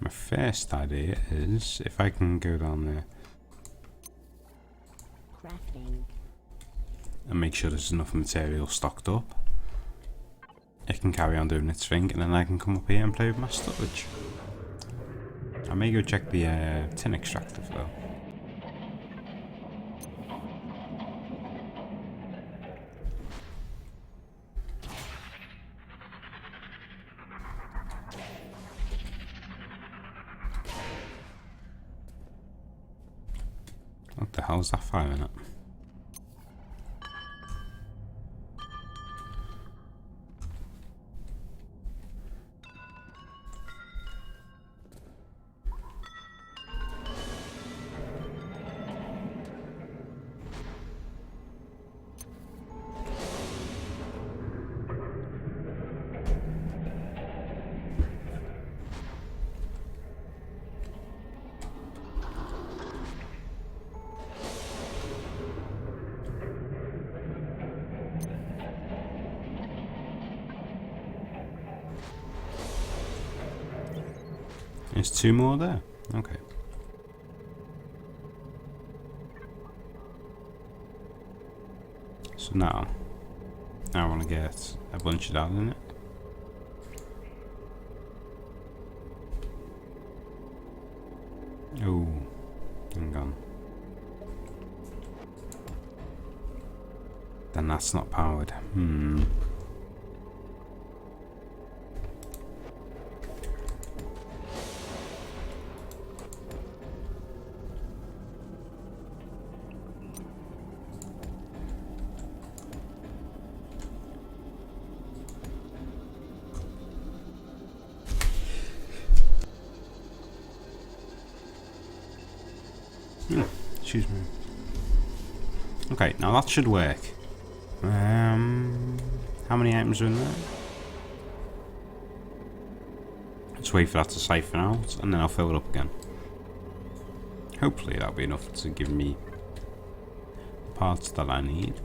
A: my first idea is if I can go down there
B: Crafting.
A: and make sure there's enough material stocked up, it can carry on doing its thing, and then I can come up here and play with my storage. I may go check the tin extractor though. What the hell is that firing at? There's 2 more there. Okay. So now I want to get a bunch of that in it. Oh, hang on. Then that's not powered. Excuse me. Okay, now that should work. How many items are in there? Let's wait for that to siphon out, and then I'll fill it up again. Hopefully that'll be enough to give me the parts that I need.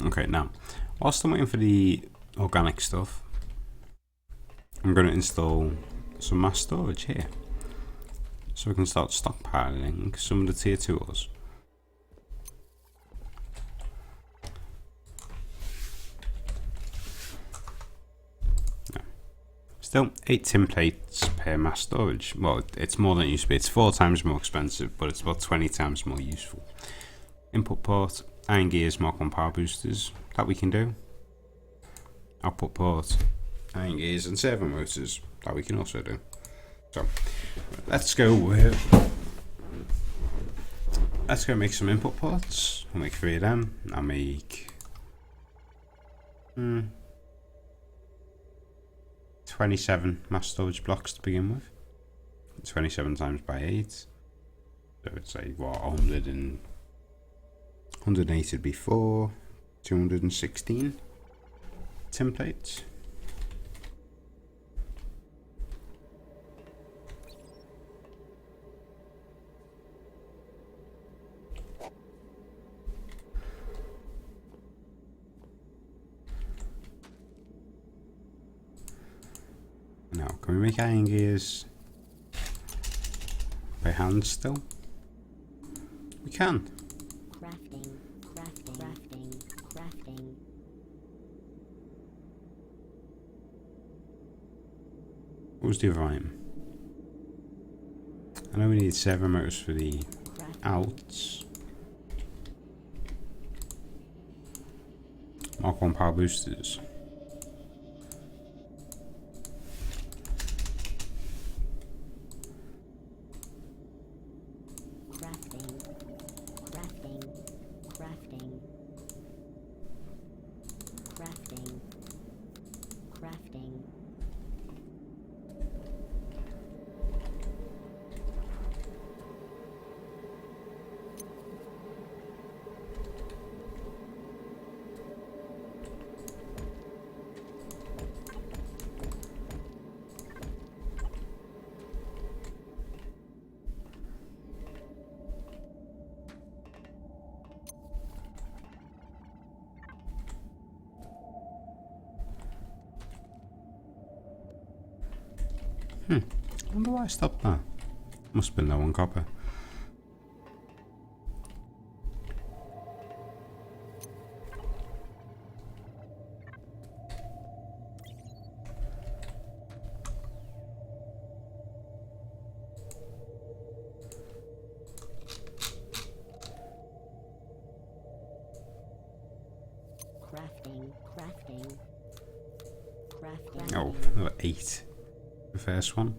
A: Okay, now, whilst I'm waiting for the organic stuff, I'm going to install some mass storage here. So we can start stockpiling some of the tier 2 ores. Still, 8 tin plates per mass storage. Well, it's more than it used to be. It's 4 times more expensive, but it's about 20 times more useful. Input port, iron gears, Mark 1 power boosters, that we can do. Output port, iron gears and servo motors, that we can also do. So, let's go make some input ports. I'll make 3 of them. I'll make 27 mass storage blocks to begin with. 27 times by 8. So it's like what, 180 before, 216 tin plates. Now, can we make iron gears by hand still? We can.
B: Crafting, crafting, crafting, crafting.
A: What was the other item? I know we need servo motors for the outs. Mark 1 power boosters. I wonder why I stopped that. Must have been low on copper.
B: Crafting, crafting, crafting.
A: Oh, another 8. The first one.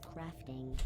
B: Crafting.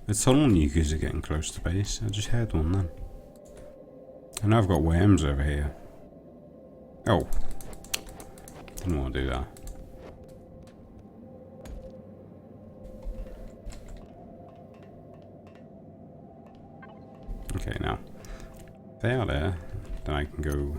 A: The tunnel nukers are getting close to base. I just heard one then. I know I've got worms over here. Oh. Didn't want to do that. Okay, now. If they are there, then I can go.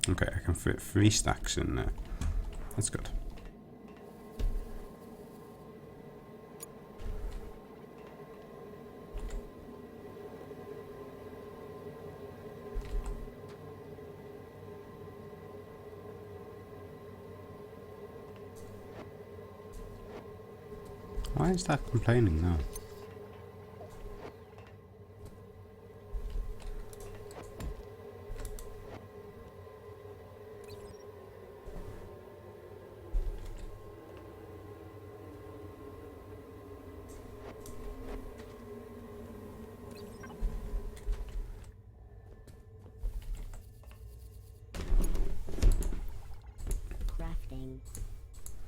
A: Okay, I can fit 3 stacks in there. That's good. Why is that complaining now?
B: Crafting,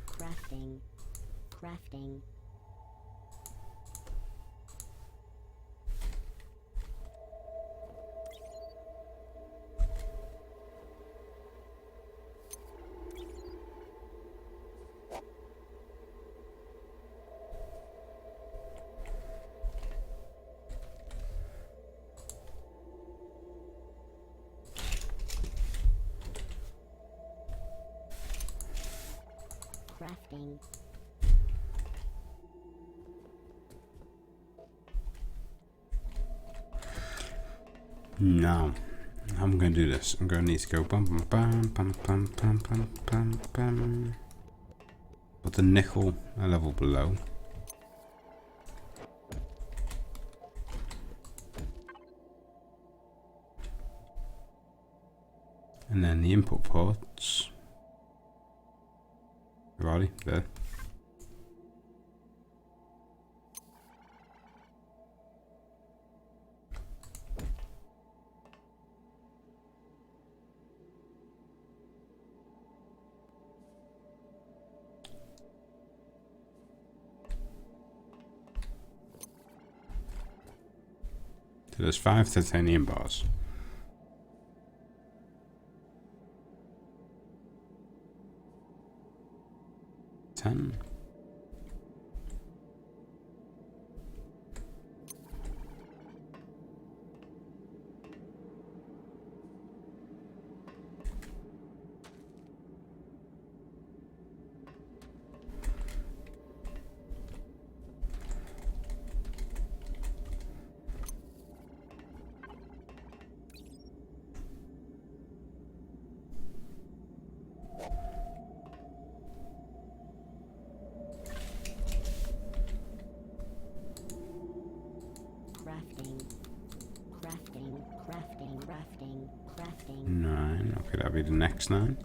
B: crafting, crafting. Crafting.
A: Now, I'm going to do this. I'm going to need to go bum bum bum bum bum bum bum bum bum. Put the nickel a level below. And then the input ports. Righty, there. So there's 5 titanium bars. Ten.
B: Crafting. Crafting. Crafting. Crafting. Crafting.
A: 9. Okay, that'll be the next 9.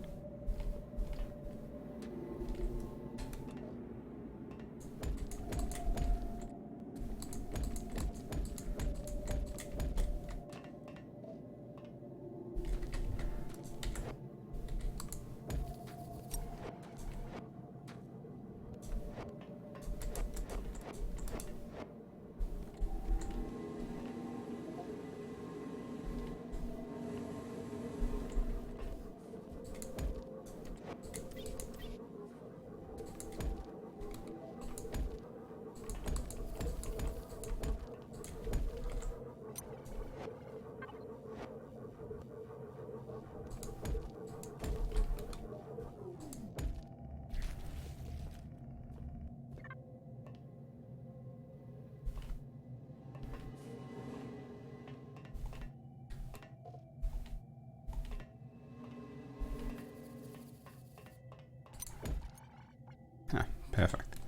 A: Ah, perfect.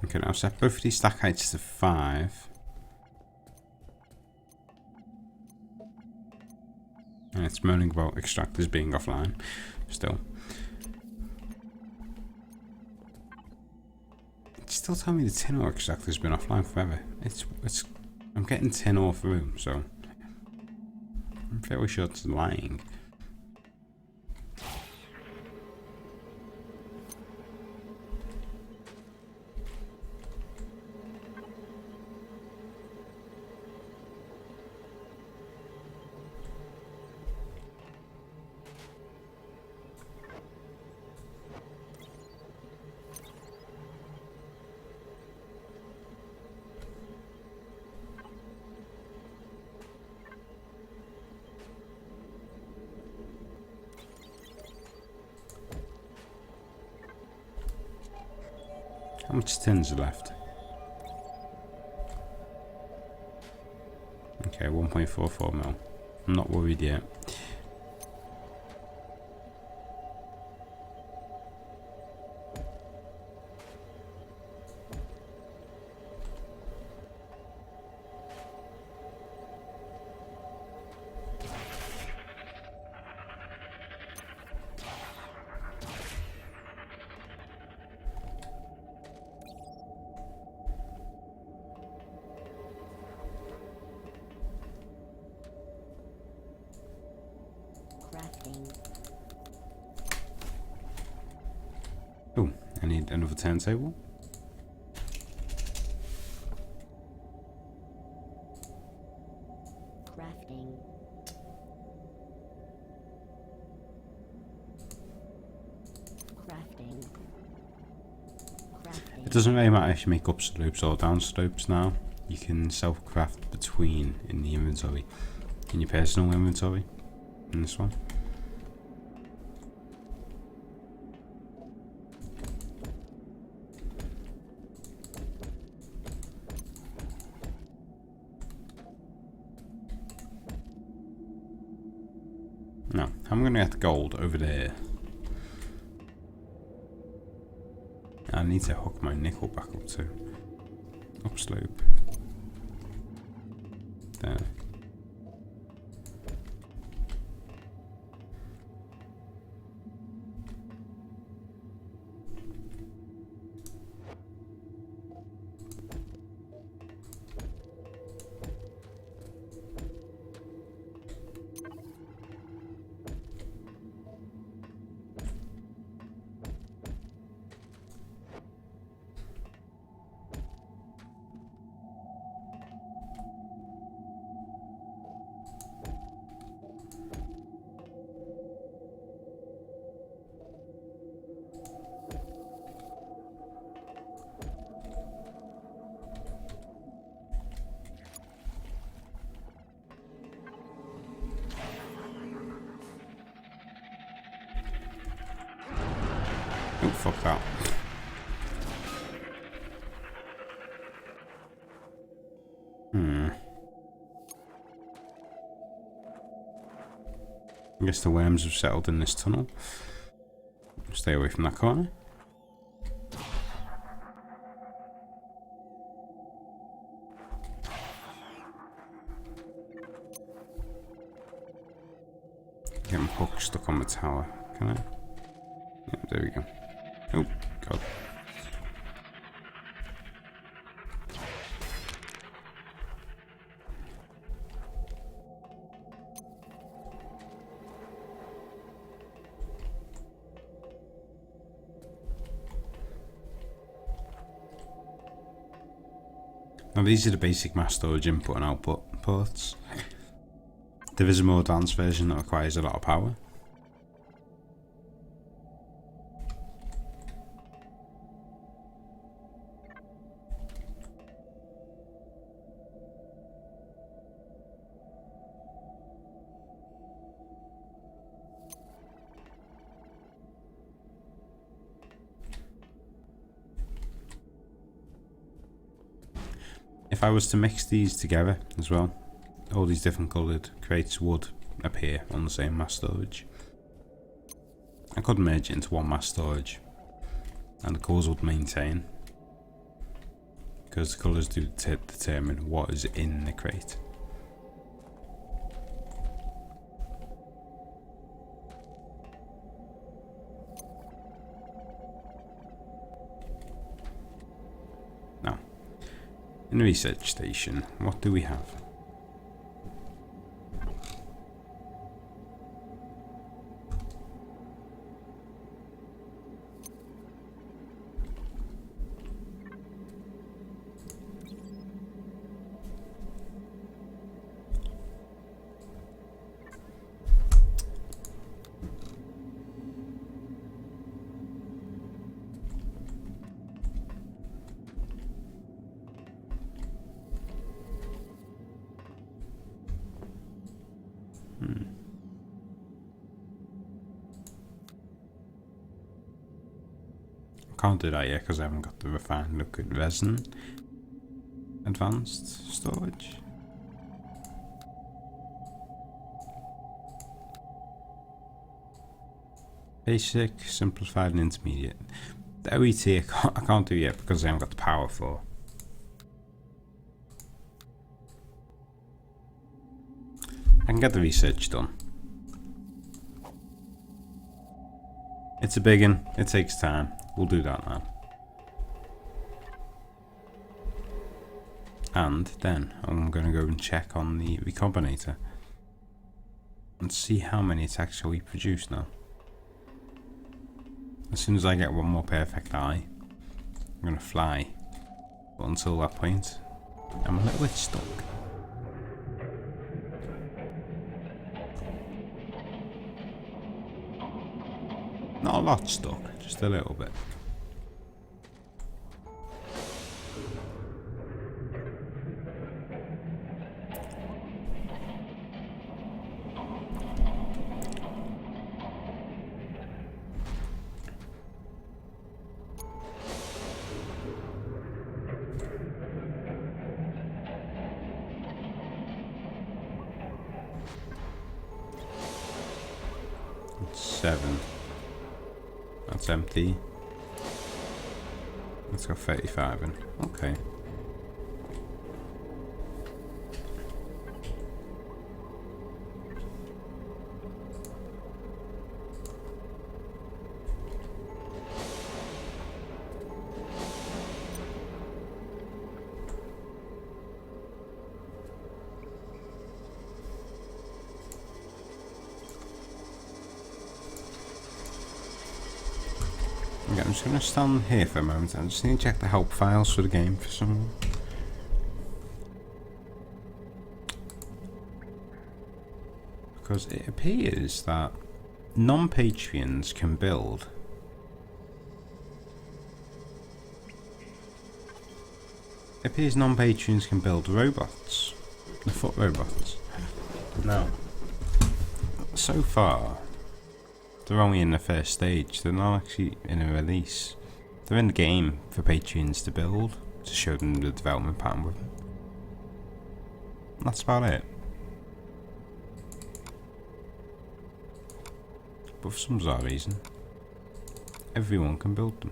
A: Okay, now set both of these stack heights to 5. And it's moaning about extractors being offline. Still. It's still telling me the tin ore extractor's been offline forever. I'm getting tin ore through, so I'm fairly sure it's lying. How much tin's left? Okay, 1.44 mil. I'm not worried yet.
B: Crafting.
A: Oh, I need another turntable.
B: Crafting. Crafting. Crafting.
A: It doesn't really matter if you make up slopes or down slopes now. You can self-craft between in the inventory. In your personal inventory. In this one. No, I'm gonna get the gold over there. I need to hook my nickel back up too. Upslope. There. Oh, fuck that. I guess the worms have settled in this tunnel. Stay away from that corner. Get my hook stuck on the tower, can I? Yeah, there we go. Oh, God. Now these are the basic mass storage input and output ports. There is a more advanced version that requires a lot of power. If I was to mix these together as well, all these different coloured crates would appear on the same mass storage. I could merge it into one mass storage and the colours would maintain, because the colours do determine what is in the crate. Now, in the research station, what do we have? Can't do that yet because I haven't got the refined liquid resin advanced storage. Basic, simplified and intermediate. The OET I can't do yet because I haven't got the power for. I can get the research done. It's a big one, it takes time. We'll do that now. And then I'm going to go and check on the recombinator and see how many it's actually produced now. As soon as I get one more perfect eye, I'm going to fly. But until that point, I'm a little bit stuck. Not a lot stuck, just a little bit. It's 7. That's empty. Let's go 35 in. Okay. Okay, I'm just going to stand here for a moment. I just need to check the help files for the game for some. Because it appears that non-Patreons can build. It appears non-Patreons can build robots. The foot robots. Now, so far, They're only in the first stage. They're not actually in a release. They're in the game for Patreons to build, to show them the development pattern with them. That's about it. But for some bizarre reason, everyone can build them.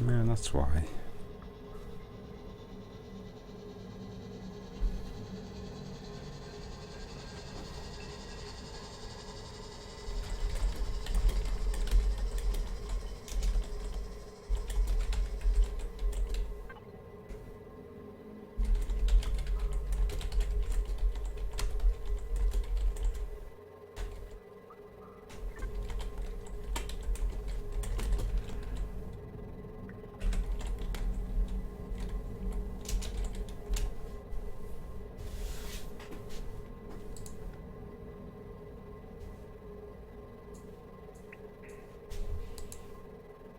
A: Yeah, that's why.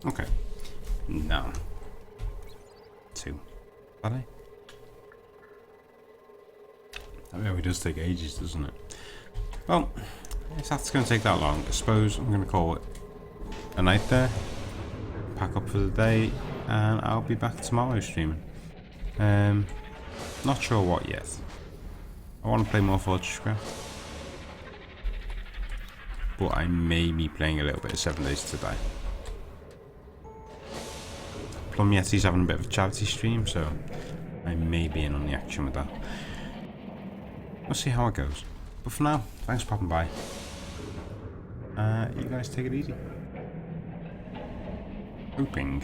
A: Okay. No. 2. Are they? That really does take ages, doesn't it? Well, if that's going to take that long, I suppose I'm going to call it a night there. Pack up for the day, and I'll be back tomorrow streaming. Not sure what yet. I want to play more Fortresscraft, but I may be playing a little bit of 7 Days to Die. Plum Yeti's having a bit of a charity stream, so I may be in on the action with that. we'll see how it goes. But for now, thanks for popping by. You guys take it easy. Hoping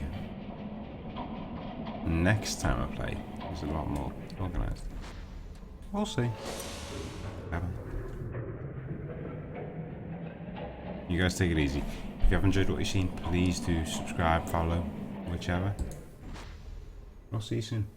A: next time I play is a lot more organised. We'll see. Whatever. You guys take it easy. If you have enjoyed what you've seen, please do subscribe, follow, whichever. I'll see you soon.